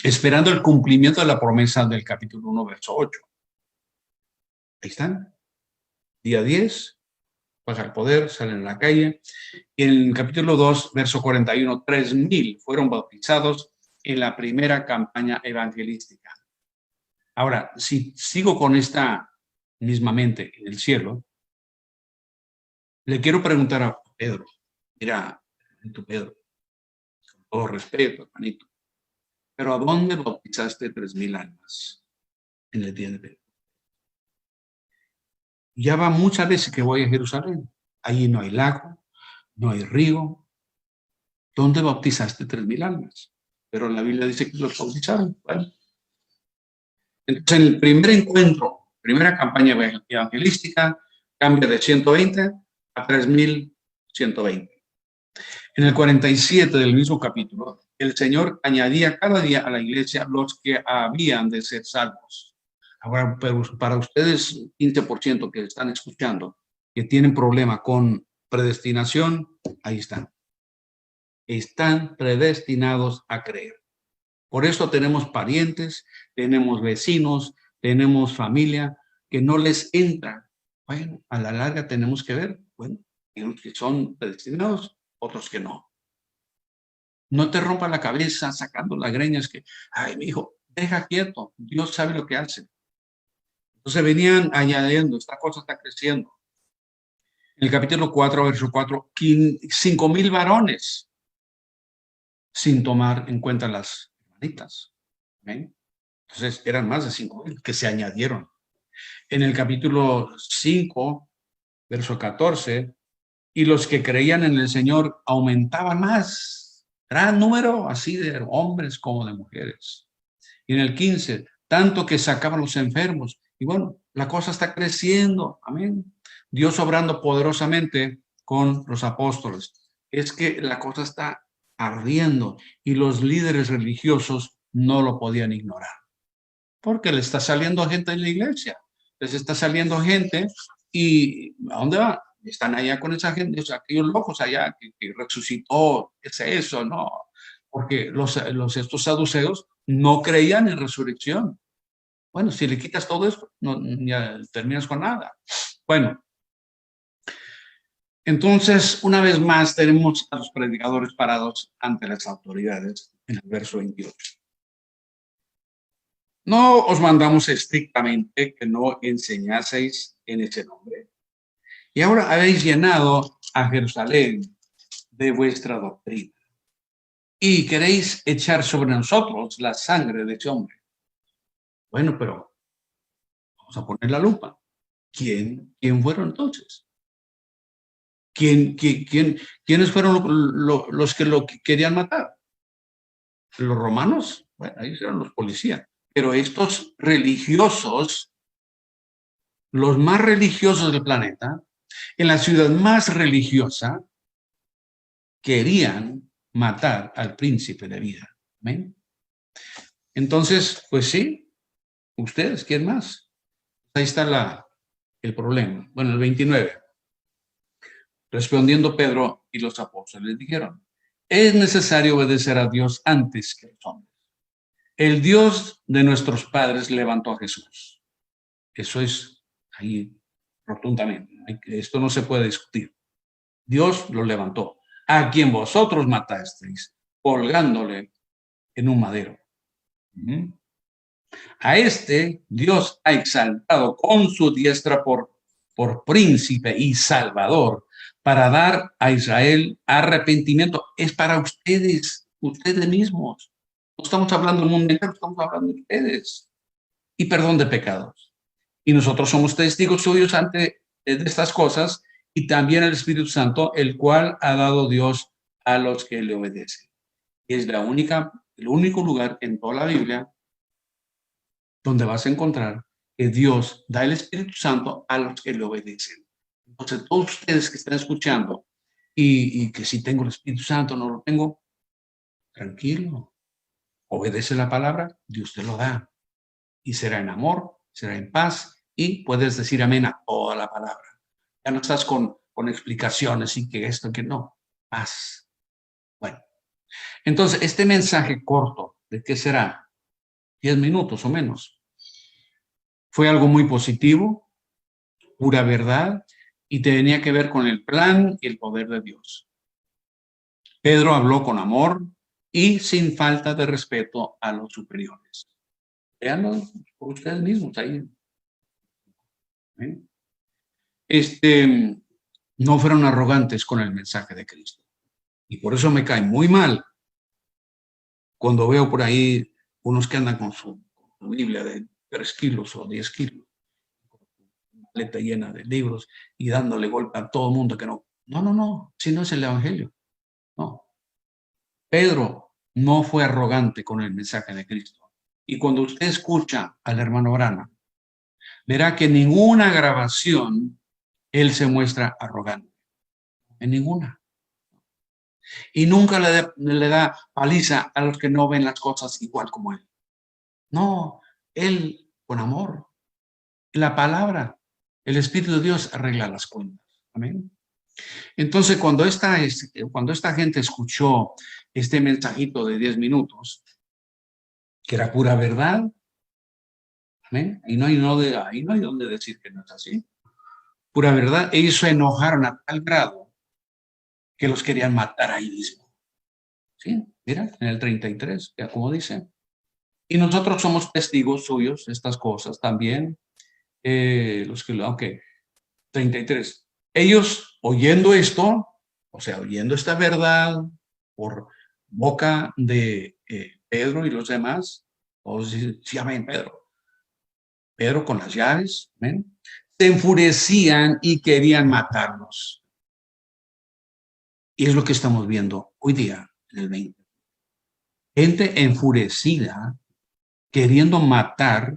esperando el cumplimiento de la promesa del capítulo 1, verso 8. Ahí están, día 10, baja el poder, salen a la calle. Y en el capítulo 2, verso 41, 3,000 fueron bautizados en la primera campaña evangelística. Ahora, si sigo con esta misma mente en el cielo, le quiero preguntar a Pedro, mira, Pedro, con todo respeto, hermanito, pero ¿a dónde bautizaste 3,000 almas en el día de Pedro? Ya va muchas veces que voy a Jerusalén. Allí no hay lago, no hay río. ¿Dónde bautizaste 3,000 almas? Pero la Biblia dice que los bautizaron. Bueno. Entonces, en el primer encuentro, primera campaña evangelística, cambia de 120 a 3,120. En el 47 del mismo capítulo, el Señor añadía cada día a la iglesia los que habían de ser salvos. Ahora, pero para ustedes, 15% que están escuchando, que tienen problema con predestinación, ahí están. Están predestinados a creer. Por eso tenemos parientes, tenemos vecinos, tenemos familia que no les entra. Bueno, a la larga tenemos que ver, bueno, unos que son predestinados, otros que no. No te rompa la cabeza sacando las greñas que, ay, mi hijo, deja quieto, Dios sabe lo que hace. Entonces venían añadiendo, esta cosa está creciendo. En el capítulo 4, verso 4, 5,000 varones sin tomar en cuenta las hermanitas. ¿Amén? Entonces, eran más de 5,000 que se añadieron. En el capítulo 5, verso 14, y los que creían en el Señor aumentaban más. Gran número, así de hombres como de mujeres. Y en el 15, tanto que sacaban los enfermos. Y bueno, la cosa está creciendo. Amén. Dios obrando poderosamente con los apóstoles. Es que la cosa está ardiendo y los líderes religiosos no lo podían ignorar. Porque le está saliendo gente en la iglesia. Les está saliendo gente y ¿a dónde va? Están allá con esa gente, o sea, aquellos locos allá que resucitó, ¿qué es eso? No, porque estos saduceos no creían en resurrección. Bueno, si le quitas todo esto, no, ya terminas con nada. Bueno, entonces, una vez más tenemos a los predicadores parados ante las autoridades en el verso 28. No os mandamos estrictamente que no enseñaseis en ese nombre. Y ahora habéis llenado a Jerusalén de vuestra doctrina. Y queréis echar sobre nosotros la sangre de ese hombre. Bueno, pero vamos a poner la lupa. ¿Quién fueron entonces? ¿Quiénes fueron los que lo querían matar? ¿Los romanos? Bueno, ahí eran los policías. Pero estos religiosos, los más religiosos del planeta, en la ciudad más religiosa, querían matar al príncipe de vida. ¿Amén? Entonces, pues sí, ustedes, ¿quién más? Ahí está el problema. Bueno, el 29. Respondiendo Pedro y los apóstoles dijeron, es necesario obedecer a Dios antes que a los hombres. El Dios de nuestros padres levantó a Jesús. Eso es ahí rotundamente. Esto no se puede discutir. Dios lo levantó. A quien vosotros matasteis, colgándole en un madero. A este Dios ha exaltado con su diestra por príncipe y salvador para dar a Israel arrepentimiento. Es para ustedes mismos. No estamos hablando del mundo entero, estamos hablando de ustedes. Y perdón de pecados. Y nosotros somos testigos suyos ante de estas cosas y también el Espíritu Santo, el cual ha dado Dios a los que le obedecen. Y es el único lugar en toda la Biblia donde vas a encontrar que Dios da el Espíritu Santo a los que le obedecen. Entonces, todos ustedes que están escuchando y que si tengo el Espíritu Santo, no lo tengo, tranquilo, obedece la palabra, Dios te lo da. Y será en amor, será en paz y puedes decir amén a toda la palabra. Ya no estás con explicaciones y que esto, que no, paz. Bueno, entonces este mensaje corto, ¿de qué será? 10 minutos o menos. Fue algo muy positivo, pura verdad, y tenía que ver con el plan y el poder de Dios. Pedro habló con amor y sin falta de respeto a los superiores. Véanlo por ustedes mismos ahí. No fueron arrogantes con el mensaje de Cristo. Y por eso me cae muy mal cuando veo por ahí unos que andan con su Biblia de 3 kilos o 10 kilos, maleta llena de libros y dándole golpe a todo el mundo que no. No, si no es el Evangelio. No. Pedro no fue arrogante con el mensaje de Cristo. Y cuando usted escucha al hermano Branham, verá que en ninguna grabación él se muestra arrogante. En ninguna. Y nunca le da paliza a los que no ven las cosas igual como él. No, él con amor. La palabra, el Espíritu de Dios arregla las cuentas. Amén. Entonces, cuando esta gente escuchó este mensajito de 10 minutos, que era pura verdad, amén, y no hay donde decir que no es así. Pura verdad, ellos se enojaron a tal grado que los querían matar ahí mismo. ¿Sí? Mira, en el 33, ya como dice. Y nosotros somos testigos suyos de estas cosas también. Ok, 33. Ellos oyendo esto, o sea, oyendo esta verdad, por boca de Pedro y los demás, todos dicen, sí, amén, Pedro. Pedro con las llaves, amén, se enfurecían y querían matarnos. Y es lo que estamos viendo hoy día en el 20. Gente enfurecida, queriendo matar,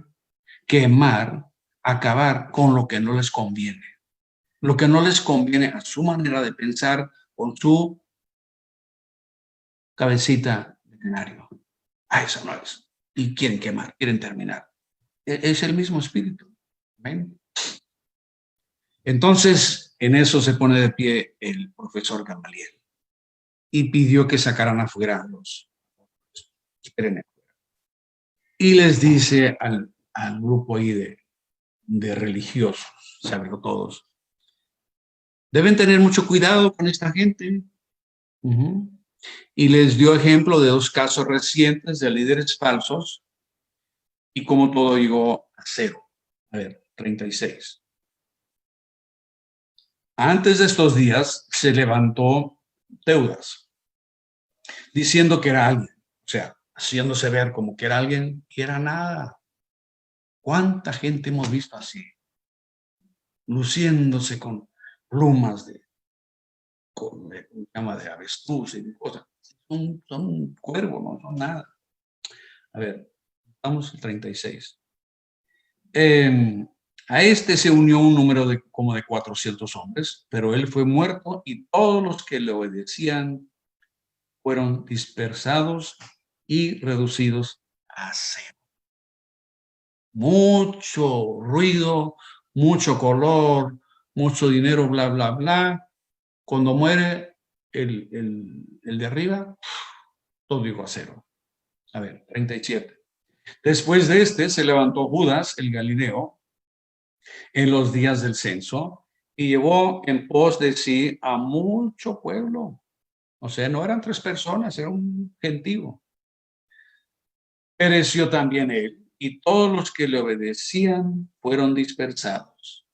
quemar, acabar con lo que no les conviene. Lo que no les conviene a su manera de pensar, con su cabecita de canario. Eso no es. Y quieren quemar, quieren terminar. Es el mismo espíritu. ¿Ven? Entonces, en eso se pone de pie el profesor Gamaliel y pidió que sacaran afuera a los. Esperen. Y les dice al grupo ahí de religiosos, saben todos, deben tener mucho cuidado con esta gente. Y les dio ejemplo de 2 casos recientes de líderes falsos y cómo todo llegó a cero. A ver, 36. Antes de estos días se levantó Teudas, diciendo que era alguien, o sea, haciéndose ver como que era alguien y era nada. ¿Cuánta gente hemos visto así? Luciéndose con plumas con llama de avestruz y cosas. Son cuervos, no son nada. A ver, vamos al 36. A este se unió un número como de 400 hombres, pero él fue muerto y todos los que le obedecían fueron dispersados y reducidos a cero. Mucho ruido, mucho color, mucho dinero, bla, bla, bla. Cuando muere el de arriba, todo llegó a cero. A ver, 37. Después de este se levantó Judas, el Galileo, en los días del censo y llevó en pos de sí a mucho pueblo. O sea, no eran 3 personas, era un gentío. Pereció también él y todos los que le obedecían fueron dispersados.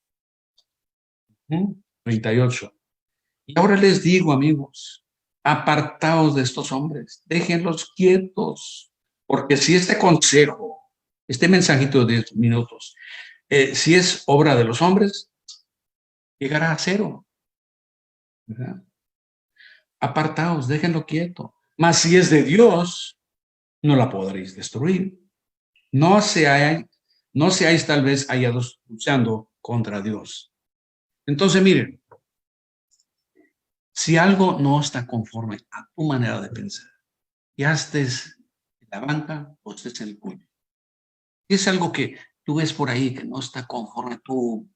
38. Y ahora les digo, amigos, apartaos de estos hombres, déjenlos quietos, porque si este consejo, este mensajito de 10 minutos, si es obra de los hombres, llegará a cero. ¿Verdad? Apartaos, déjenlo quieto. Mas si es de Dios, no la podréis destruir. No seáis tal vez hallados luchando contra Dios. Entonces, miren, si algo no está conforme a tu manera de pensar, ya estés en la banca o estés en el puño. Si es algo que tú ves por ahí que no está conforme a tu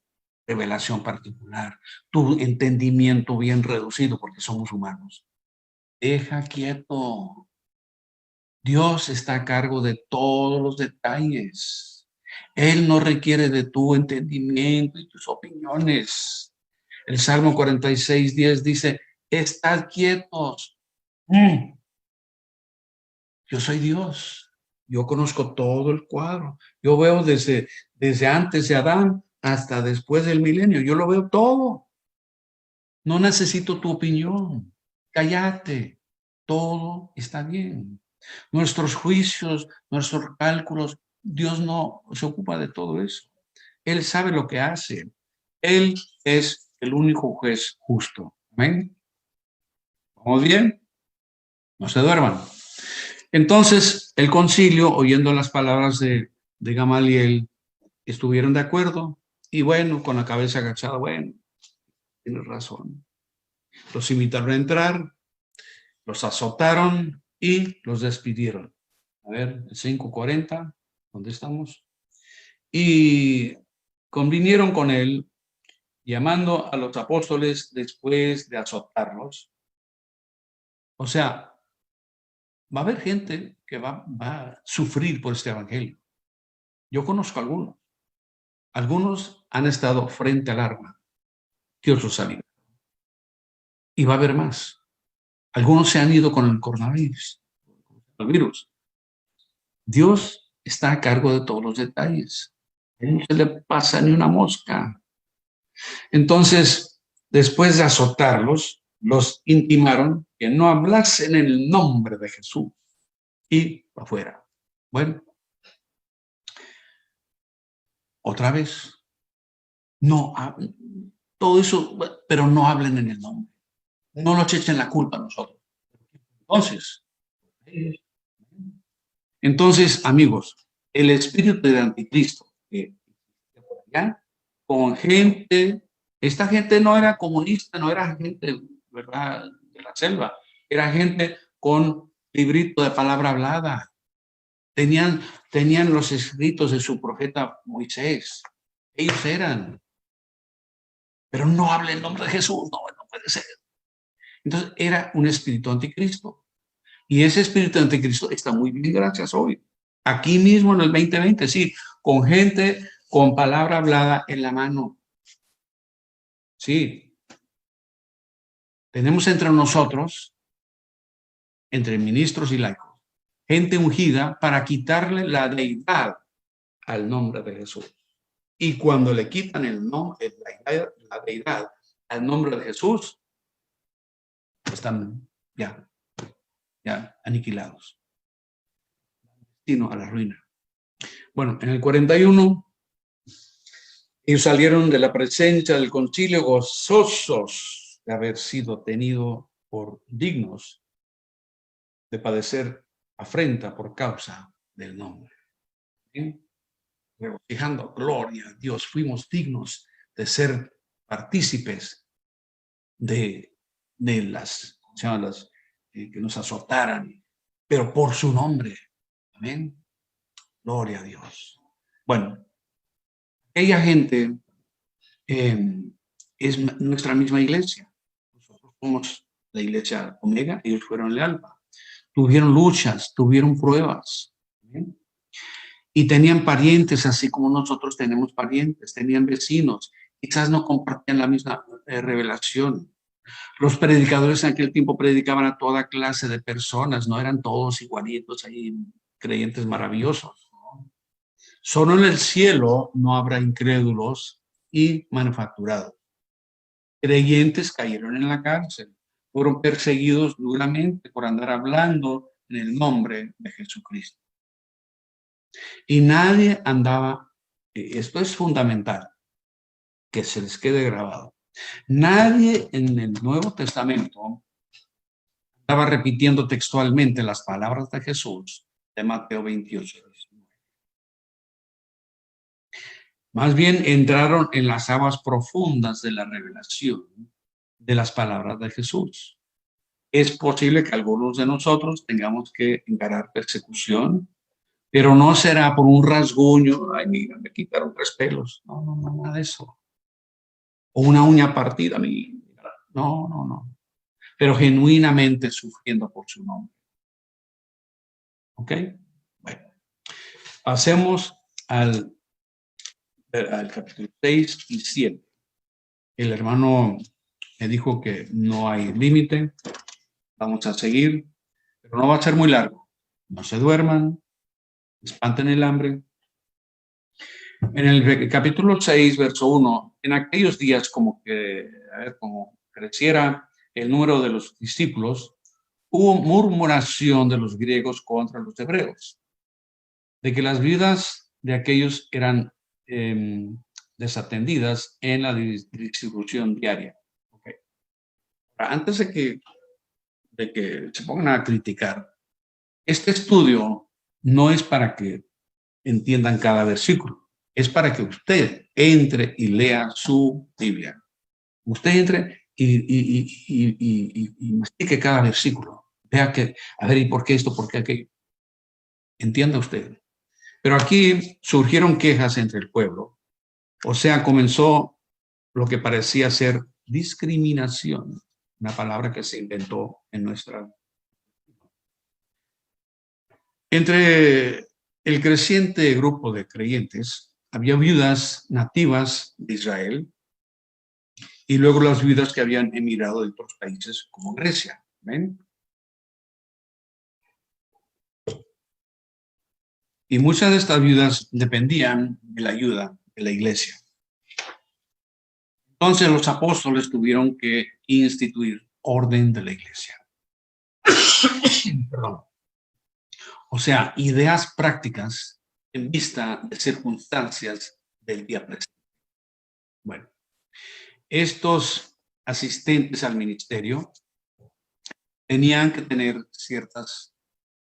revelación particular, tu entendimiento bien reducido, porque somos humanos, deja quieto. Dios está a cargo de todos los detalles. Él no requiere de tu entendimiento y tus opiniones. El Salmo 46:10 dice, estad quietos. Yo soy Dios. Yo conozco todo el cuadro. Yo veo desde antes de Adán hasta después del milenio. Yo lo veo todo. No necesito tu opinión. Cállate. Todo está bien. Nuestros juicios, nuestros cálculos, Dios no se ocupa de todo eso. Él sabe lo que hace. Él es el único juez justo. ¿Amén? ¿Vamos bien? No se duerman. Entonces, el concilio, oyendo las palabras de Gamaliel, estuvieron de acuerdo y bueno, con la cabeza agachada, bueno, tienes razón. Los invitaron a entrar, los azotaron y los despidieron. A ver, el 5:40, ¿dónde estamos? Y convinieron con él, llamando a los apóstoles después de azotarlos. O sea, va a haber gente que va a sufrir por este evangelio. Yo conozco a algunos. Algunos han estado frente al arma, que otros han ido. Y va a haber más. Algunos se han ido con el coronavirus, el virus. Dios está a cargo de todos los detalles. No se le pasa ni una mosca. Entonces, después de azotarlos, los intimaron que no hablasen en el nombre de Jesús y afuera. Bueno, otra vez, no, todo eso, pero no hablen en el nombre. No nos echen la culpa a nosotros. Entonces, amigos, el espíritu de anticristo, que ya, con gente, esta gente no era comunista, no era gente, ¿verdad?, de la selva, era gente con librito de palabra hablada. Tenían los escritos de su profeta Moisés. Ellos eran. Pero no hablen en nombre de Jesús, no puede ser. Entonces era un espíritu anticristo. Y ese espíritu anticristo está muy bien, gracias hoy. Aquí mismo en el 2020, sí, con gente con palabra hablada en la mano. Sí. Tenemos entre nosotros, entre ministros y laicos, gente ungida para quitarle la deidad al nombre de Jesús. Y cuando le quitan el nombre, la deidad al nombre de Jesús, están ya aniquilados. Destino a la ruina. Bueno, en el 41, ellos salieron de la presencia del concilio gozosos de haber sido tenidos por dignos de padecer afrenta por causa del nombre. ¿Sí? Regocijando, gloria a Dios, fuimos dignos de ser partícipes de las que nos azotaran, pero por su nombre. Amén. Gloria a Dios. Bueno, aquella gente es nuestra misma iglesia. Nosotros somos la iglesia Omega, ellos fueron el Alfa. Tuvieron luchas, tuvieron pruebas. ¿Amén? Y tenían parientes, así como nosotros tenemos parientes, tenían vecinos, quizás no compartían la misma revelación. Los predicadores en aquel tiempo predicaban a toda clase de personas, no eran todos igualitos ahí, creyentes maravillosos. ¿No? Solo en el cielo no habrá incrédulos y manufacturados. Creyentes cayeron en la cárcel, fueron perseguidos duramente por andar hablando en el nombre de Jesucristo. Y nadie andaba, esto es fundamental, que se les quede grabado. Nadie en el Nuevo Testamento estaba repitiendo textualmente las palabras de Jesús de Mateo 28. Más bien entraron en las aguas profundas de la revelación de las palabras de Jesús. Es posible que algunos de nosotros tengamos que encarar persecución, pero no será por un rasguño, ay, mira, me quitaron 3 pelos. No, nada de eso. O una uña partida, no. Pero genuinamente sufriendo por su nombre. ¿Ok? Bueno, pasemos al capítulo 6 y 7. El hermano me dijo que no hay límite, vamos a seguir, pero no va a ser muy largo. No se duerman, espanten el hambre. En el capítulo 6, verso 1, en aquellos días como creciera el número de los discípulos, hubo murmuración de los griegos contra los hebreos, de que las vidas de aquellos eran desatendidas en la distribución diaria. Okay. Antes de que se pongan a criticar, este estudio no es para que entiendan cada versículo, es para que usted entre y lea su Biblia. Usted entre y mastique cada versículo. Vea que, a ver, ¿y por qué esto? ¿Por qué aquello? Entienda usted. Pero aquí surgieron quejas entre el pueblo. O sea, comenzó lo que parecía ser discriminación, una palabra que se inventó en nuestra. Entre el creciente grupo de creyentes había viudas nativas de Israel y luego las viudas que habían emigrado de otros países como Grecia. ¿Ven? Y muchas de estas viudas dependían de la ayuda de la iglesia. Entonces los apóstoles tuvieron que instituir orden de la iglesia. Perdón. O sea, ideas prácticas en vista de circunstancias del día presente. Bueno, estos asistentes al ministerio tenían que tener ciertas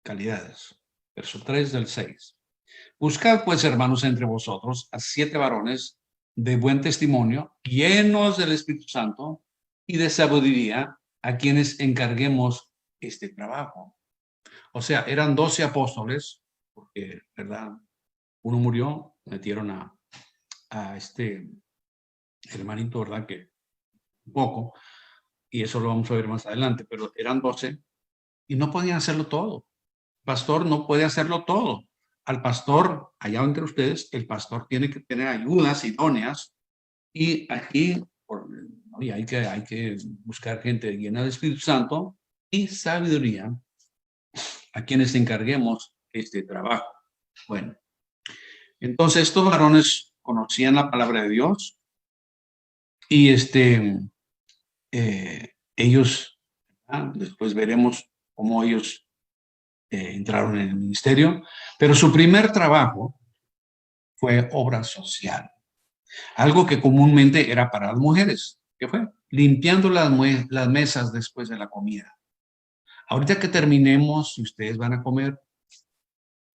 calidades. Verso 3 del 6. Buscad pues, hermanos, entre vosotros a 7 varones de buen testimonio, llenos del Espíritu Santo y de sabiduría, a quienes encarguemos este trabajo. O sea, eran 12 apóstoles, porque, ¿verdad? Uno murió, metieron a este hermanito, ¿verdad? Que un poco, y eso lo vamos a ver más adelante, pero eran 12 y no podían hacerlo todo. El pastor no puede hacerlo todo. Al pastor, allá entre ustedes, el pastor tiene que tener ayudas idóneas y aquí oye, hay que buscar gente llena del Espíritu Santo y sabiduría a quienes encarguemos este trabajo. Bueno, entonces estos varones conocían la palabra de Dios y ellos, después veremos cómo ellos entraron en el ministerio, pero su primer trabajo fue obra social, algo que comúnmente era para las mujeres. ¿Qué fue? Limpiando las mesas después de la comida. Ahorita que terminemos, si ustedes van a comer,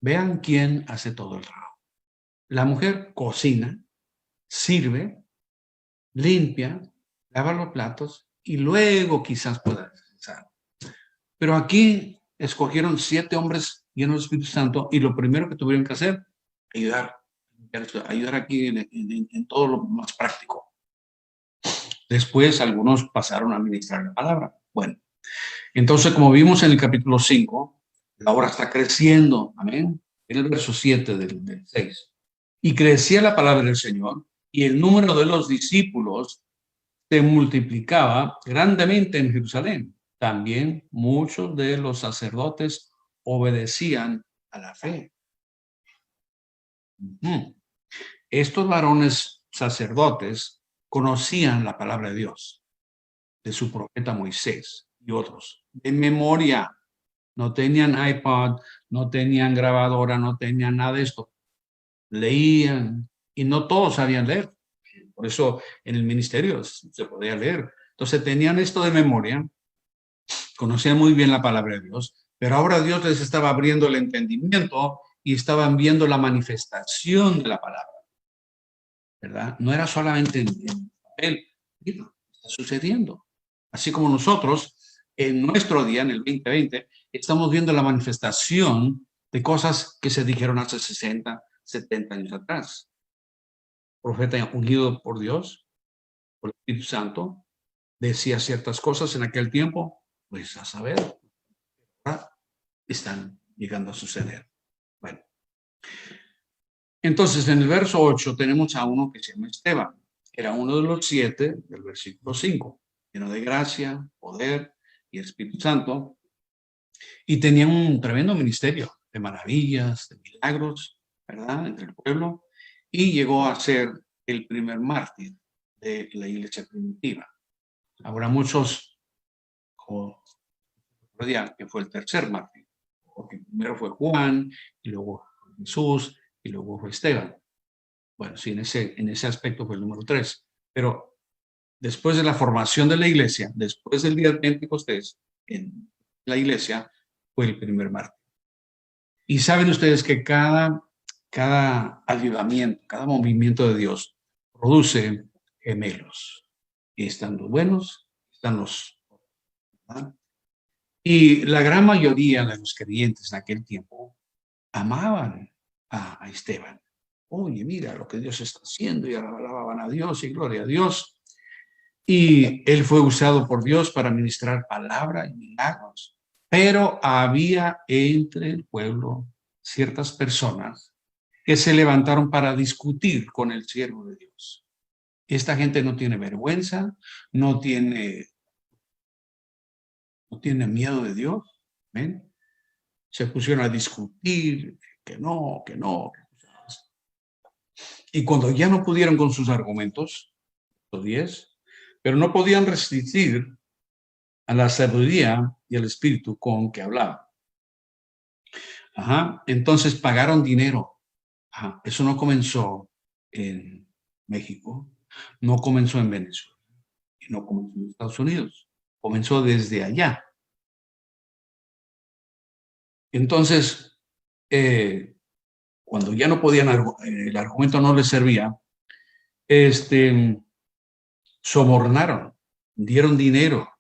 vean quién hace todo el trabajo. La mujer cocina, sirve, limpia, lava los platos y luego quizás pueda descansar. Pero aquí escogieron 7 hombres llenos del Espíritu Santo y lo primero que tuvieron que hacer, ayudar aquí en todo lo más práctico. Después algunos pasaron a ministrar la palabra. Bueno, entonces como vimos en el capítulo 5, la obra está creciendo, amén, en el verso 7 del 6. Y crecía la palabra del Señor y el número de los discípulos se multiplicaba grandemente en Jerusalén. También muchos de los sacerdotes obedecían a la fe. Estos varones sacerdotes conocían la palabra de Dios, de su profeta Moisés y otros, de memoria. No tenían iPod, no tenían grabadora, no tenían nada de esto. Leían y no todos sabían leer. Por eso en el ministerio se podía leer. Entonces tenían esto de memoria, conocían muy bien la palabra de Dios, pero ahora Dios les estaba abriendo el entendimiento y estaban viendo la manifestación de la palabra, ¿verdad? No era solamente en papel, está sucediendo. Así como nosotros, en nuestro día, en el 2020, estamos viendo la manifestación de cosas que se dijeron hace 60, 70 años atrás. Profeta ungido por Dios, por el Espíritu Santo, decía ciertas cosas en aquel tiempo, pues a saber, ¿verdad? Están llegando a suceder. Bueno, entonces en el verso 8 tenemos a uno que se llama Esteban. Era uno de los 7 del versículo 5, lleno de gracia, poder y Espíritu Santo. Y tenía un tremendo ministerio de maravillas, de milagros, ¿verdad? Entre el pueblo. Y llegó a ser el primer mártir de la iglesia primitiva. Habrá muchos, como que fue el tercer mártir, porque primero fue Juan, y luego Jesús, y luego fue Esteban. Bueno, sí, en ese aspecto fue el número 3. Pero después de la formación de la iglesia, después del día de Pentecostés, en la iglesia fue el primer mártir. Y saben ustedes que cada avivamiento, cada movimiento de Dios produce gemelos. Y están los buenos, están los... ¿verdad? Y la gran mayoría de los creyentes en aquel tiempo amaban a Esteban. Oye, mira lo que Dios está haciendo, y alababan a Dios y gloria a Dios. Y él fue usado por Dios para ministrar palabra y milagros. Pero había entre el pueblo ciertas personas que se levantaron para discutir con el siervo de Dios. Esta gente no tiene vergüenza, no tiene miedo de Dios. ¿Ven? Se pusieron a discutir, que no, que no. Y cuando ya no pudieron con sus argumentos, los 10, pero no podían resistir a la sabiduría y al espíritu con que hablaba. Entonces pagaron dinero. Eso no comenzó en México, no comenzó en Venezuela y no comenzó en Estados Unidos. Comenzó desde allá. Entonces, cuando ya no podían, el argumento no les servía, sobornaron, dieron dinero.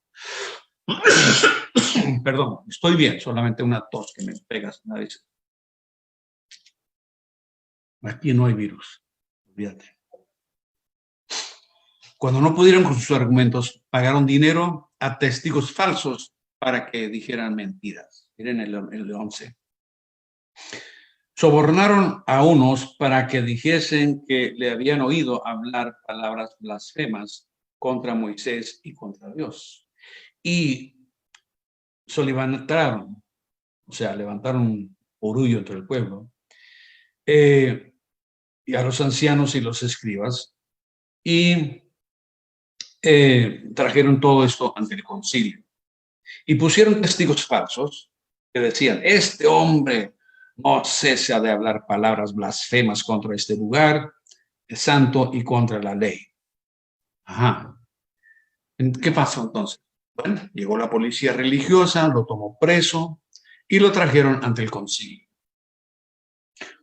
Perdón, estoy bien, solamente una tos que me pegas. Aquí no hay virus, olvídate. Cuando no pudieron con sus argumentos, pagaron dinero a testigos falsos para que dijeran mentiras. Miren el 11. Sobornaron a unos para que dijesen que le habían oído hablar palabras blasfemas contra Moisés y contra Dios. Y se levantaron, o sea, levantaron un orgullo entre el pueblo, y a los ancianos y los escribas, y trajeron todo esto ante el concilio. Y pusieron testigos falsos que decían, este hombre no cesa de hablar palabras blasfemas contra este lugar santo y contra la ley. ¿Qué pasó entonces? Bueno, llegó la policía religiosa, lo tomó preso y lo trajeron ante el concilio,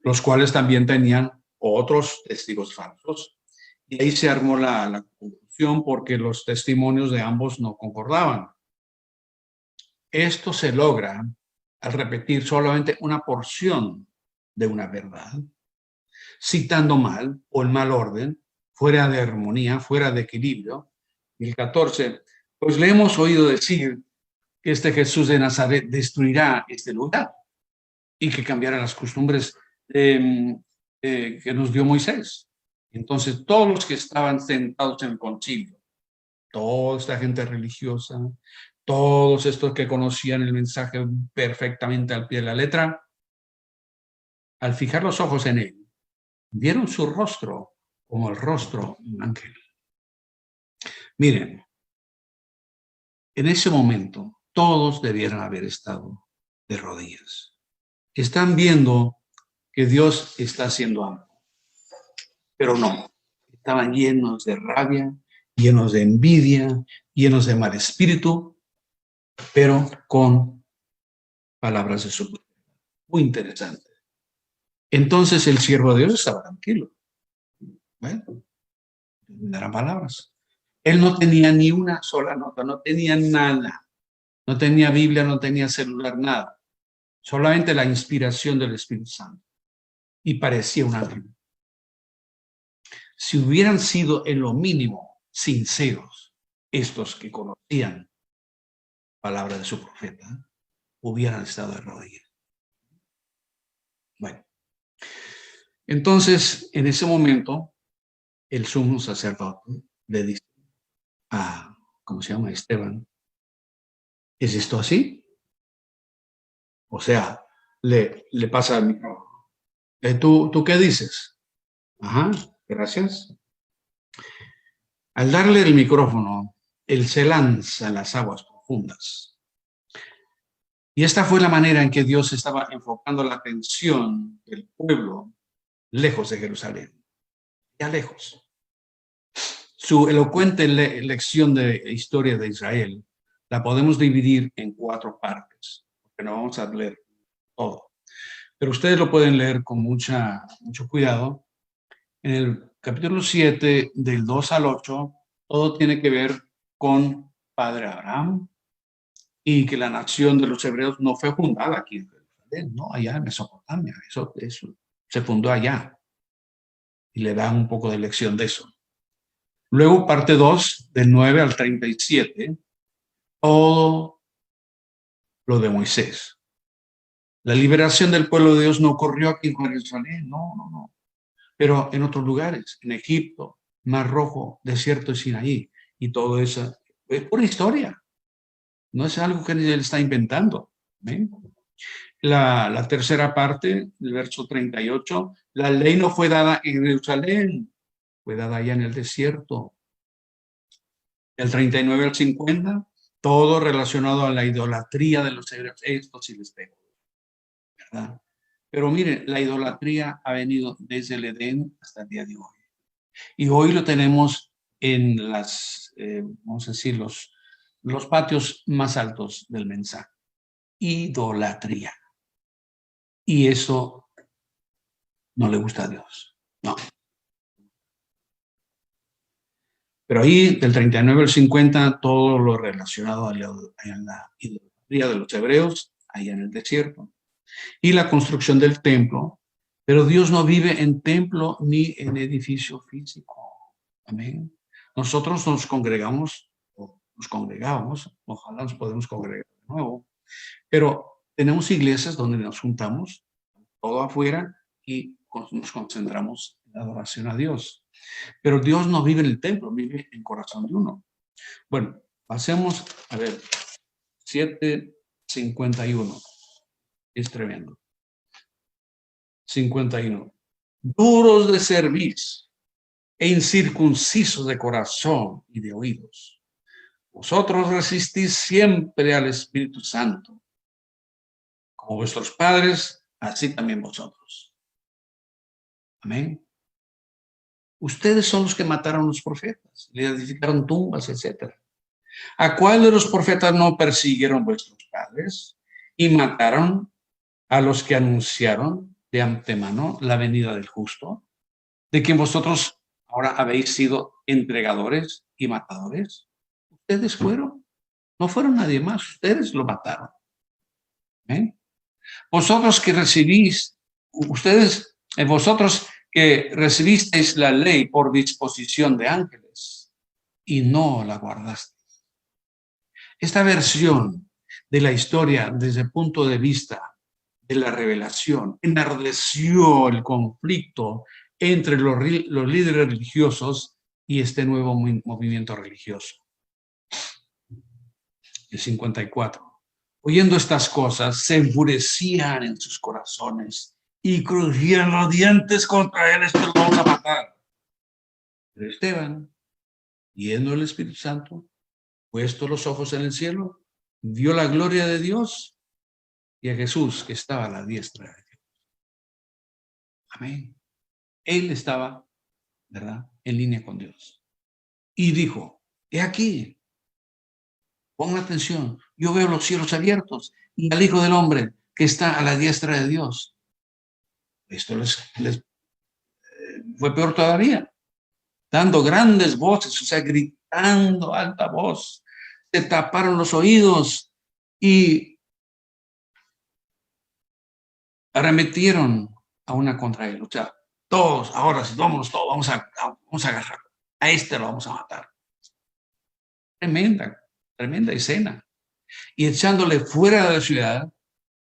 los cuales también tenían otros testigos falsos. Y ahí se armó la confusión porque los testimonios de ambos no concordaban. Esto se logra al repetir solamente una porción de una verdad, citando mal o en mal orden, fuera de armonía, fuera de equilibrio. Y el 14, pues le hemos oído decir que este Jesús de Nazaret destruirá este lugar y que cambiará las costumbres que nos dio Moisés. Entonces, todos los que estaban sentados en el concilio, toda esta gente religiosa, todos estos que conocían el mensaje perfectamente al pie de la letra, al fijar los ojos en él, vieron su rostro como el rostro de un ángel. Miren, en ese momento todos debieran haber estado de rodillas. Están viendo que Dios está haciendo algo, pero no. Estaban llenos de rabia, llenos de envidia, llenos de mal espíritu, pero con palabras de su poder. Muy interesante. Entonces el siervo de Dios estaba tranquilo. Bueno, me darán palabras. Él no tenía ni una sola nota, no tenía nada. No tenía Biblia, no tenía celular, nada. Solamente la inspiración del Espíritu Santo. Y parecía un ángel. Si hubieran sido en lo mínimo sinceros estos que conocían palabra de su profeta, hubieran estado de rodillas. Bueno, entonces en ese momento el sumo sacerdote le dice a, ¿cómo se llama? Esteban, ¿es esto así? O sea, le pasa el micrófono. ¿Tú qué dices? Gracias. Al darle el micrófono, él se lanza en las aguas profundas. Y esta fue la manera en que Dios estaba enfocando la atención del pueblo lejos de Jerusalén, ya lejos. Su elocuente lección de historia de Israel la podemos dividir en 4 partes, porque no vamos a leer todo. Pero ustedes lo pueden leer con mucho cuidado. En el capítulo 7, del 2 al 8, todo tiene que ver con Padre Abraham y que la nación de los hebreos no fue fundada aquí en Jerusalén, no, allá en Mesopotamia. Eso se fundó allá. Y le dan un poco de lección de eso. Luego, parte 2, del 9 al 37, todo lo de Moisés. La liberación del pueblo de Dios no ocurrió aquí en Jerusalén, no. Pero en otros lugares, en Egipto, Mar Rojo, desierto de Sinaí, y todo eso es pura historia. No es algo que él está inventando. ¿Ven? La tercera parte, el verso 38, la ley no fue dada en Jerusalén, fue dada allá en el desierto. Del 39 al 50, todo relacionado a la idolatría de los hebreos. Esto sí les pego, ¿verdad? Pero miren, la idolatría ha venido desde el Edén hasta el día de hoy. Y hoy lo tenemos en vamos a decir, los patios más altos del mensaje. Idolatría. Y eso no le gusta a Dios. No. Pero ahí, del 39 al 50, todo lo relacionado a la idolatría de los hebreos, allá en el desierto, y la construcción del templo. Pero Dios no vive en templo ni en edificio físico. Amén. Nosotros nos congregamos, o nos congregábamos, ojalá nos podamos congregar de nuevo, pero tenemos iglesias donde nos juntamos, todo afuera, y nos concentramos en la adoración a Dios. Pero Dios no vive en el templo, vive en el corazón de uno. Bueno, pasemos a ver, 7:51. Es tremendo. 51. Duros de cerviz e incircuncisos de corazón y de oídos. Vosotros resistís siempre al Espíritu Santo. Como vuestros padres, así también vosotros. Amén. Ustedes son los que mataron a los profetas, le edificaron tumbas, etc. ¿A cuál de los profetas no persiguieron vuestros padres y mataron a los que anunciaron de antemano la venida del justo, de quien vosotros ahora habéis sido entregadores y matadores? Ustedes fueron, no fueron nadie más, ustedes lo mataron. ¿Eh? Vosotros que recibís, vosotros que recibisteis la ley por disposición de ángeles y no la guardasteis. Esta versión de la historia desde el punto de vista de la revelación enardeció el conflicto entre los líderes religiosos y este nuevo movimiento religioso. El 54. Oyendo estas cosas, se enfurecían en sus corazones y crujían los dientes contra él. Esto lo vamos a matar. Pero Esteban, viendo el Espíritu Santo, puesto los ojos en el cielo, vio la gloria de Dios y a Jesús que estaba a la diestra de Dios. Amén. Él estaba, ¿verdad?, en línea con Dios. Y dijo, he aquí, pongan atención, yo veo los cielos abiertos y al Hijo del Hombre que está a la diestra de Dios. Esto les fue peor todavía, dando grandes voces, o sea, gritando a alta voz. Se taparon los oídos y arremetieron a una contra él. O sea, todos, ahora sí, vámonos todos, vamos a agarrar. A este lo vamos a matar. Tremenda escena. Y echándole fuera de la ciudad,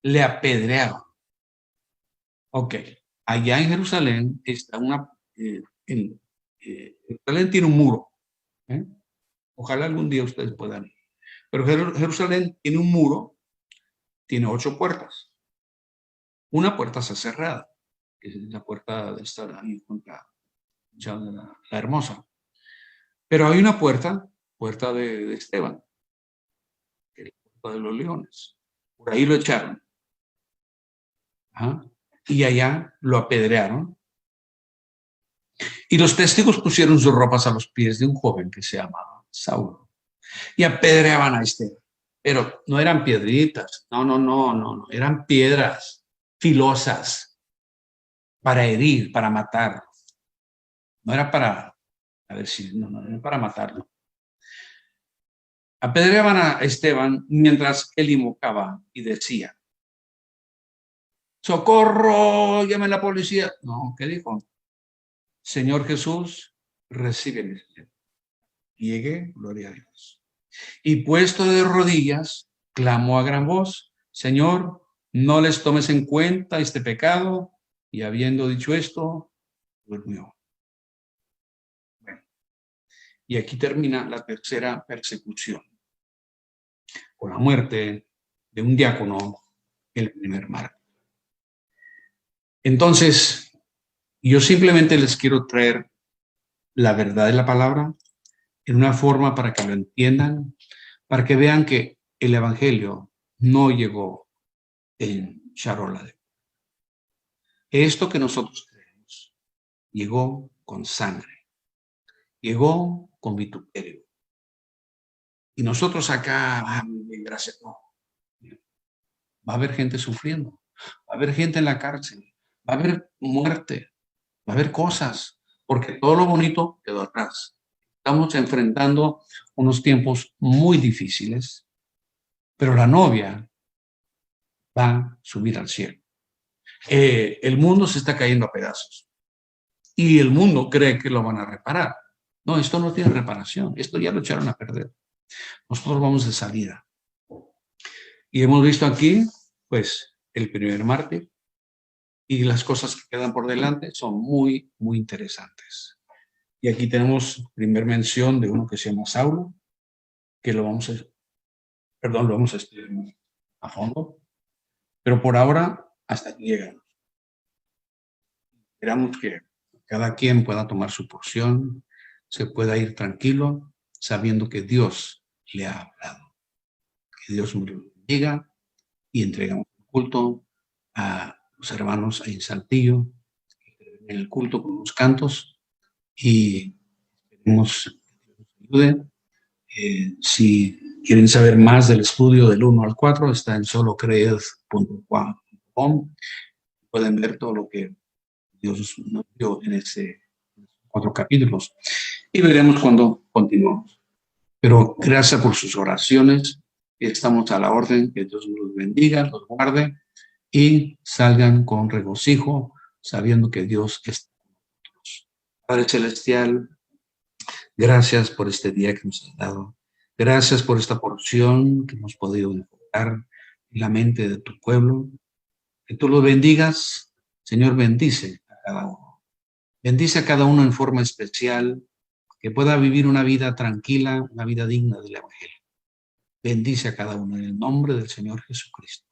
le apedrearon. Ok, allá en Jerusalén está Jerusalén tiene un muro. Ojalá algún día ustedes puedan ir. Pero Jerusalén tiene un muro, tiene 8 puertas. Una puerta está cerrada, que es la puerta de estar ahí junto a la Hermosa. Pero hay una puerta de Esteban, que es la puerta de los leones. Por ahí lo echaron. Y allá lo apedrearon. Y los testigos pusieron sus ropas a los pies de un joven que se llamaba Saulo. Y apedreaban a Esteban. Pero no eran piedritas, no. Eran piedras filosas para herir, para matar. No era para, no era para matarlo. Apedreaban a Esteban mientras él invocaba y decía, ¡socorro! ¡Llame a la policía! No, ¿qué dijo? Señor Jesús, recíbeme. Llegué, gloria a Dios. Y puesto de rodillas, clamó a gran voz, Señor, no les tomes en cuenta este pecado. Y habiendo dicho esto, durmió. Bueno, y aquí termina la tercera persecución, con la muerte de un diácono, el primer mártir. Entonces, yo simplemente les quiero traer la verdad de la palabra en una forma para que lo entiendan, para que vean que el Evangelio no llegó en charola. Esto que nosotros creemos llegó con sangre, llegó con vituperio. Y nosotros acá, gracias, no. Va a haber gente sufriendo, va a haber gente en la cárcel, va a haber muerte, va a haber cosas, porque todo lo bonito quedó atrás. Estamos enfrentando unos tiempos muy difíciles, pero la novia va a subir al cielo. El mundo se está cayendo a pedazos y el mundo cree que lo van a reparar. No, esto no tiene reparación, esto ya lo echaron a perder. Nosotros vamos de salida. Y hemos visto aquí, pues, el primer mártir, y las cosas que quedan por delante son muy, muy interesantes. Y aquí tenemos primer mención de uno que se llama Saulo, que lo vamos a estudiar a fondo, pero por ahora hasta aquí llegamos. Esperamos que cada quien pueda tomar su porción, se pueda ir tranquilo, sabiendo que Dios le ha hablado. Que Dios nos bendiga y entregamos el culto a los hermanos ahí en Saltillo, en el culto con los cantos, y esperemos que Dios nos ayude. Si quieren saber más del estudio del 1 al 4, está en solocreed.com. Pueden ver todo lo que Dios nos dio en estos 4 capítulos. Y veremos cuando continuamos. Pero gracias por sus oraciones. Estamos a la orden. Que Dios los bendiga, los guarde y salgan con regocijo, sabiendo que Dios está con nosotros. Padre Celestial, gracias por este día que nos has dado. Gracias por esta porción que hemos podido enfocar en la mente de tu pueblo. Que tú los bendigas. Señor, bendice a cada uno. Bendice a cada uno en forma especial, que pueda vivir una vida tranquila, una vida digna del Evangelio. Bendice a cada uno en el nombre del Señor Jesucristo.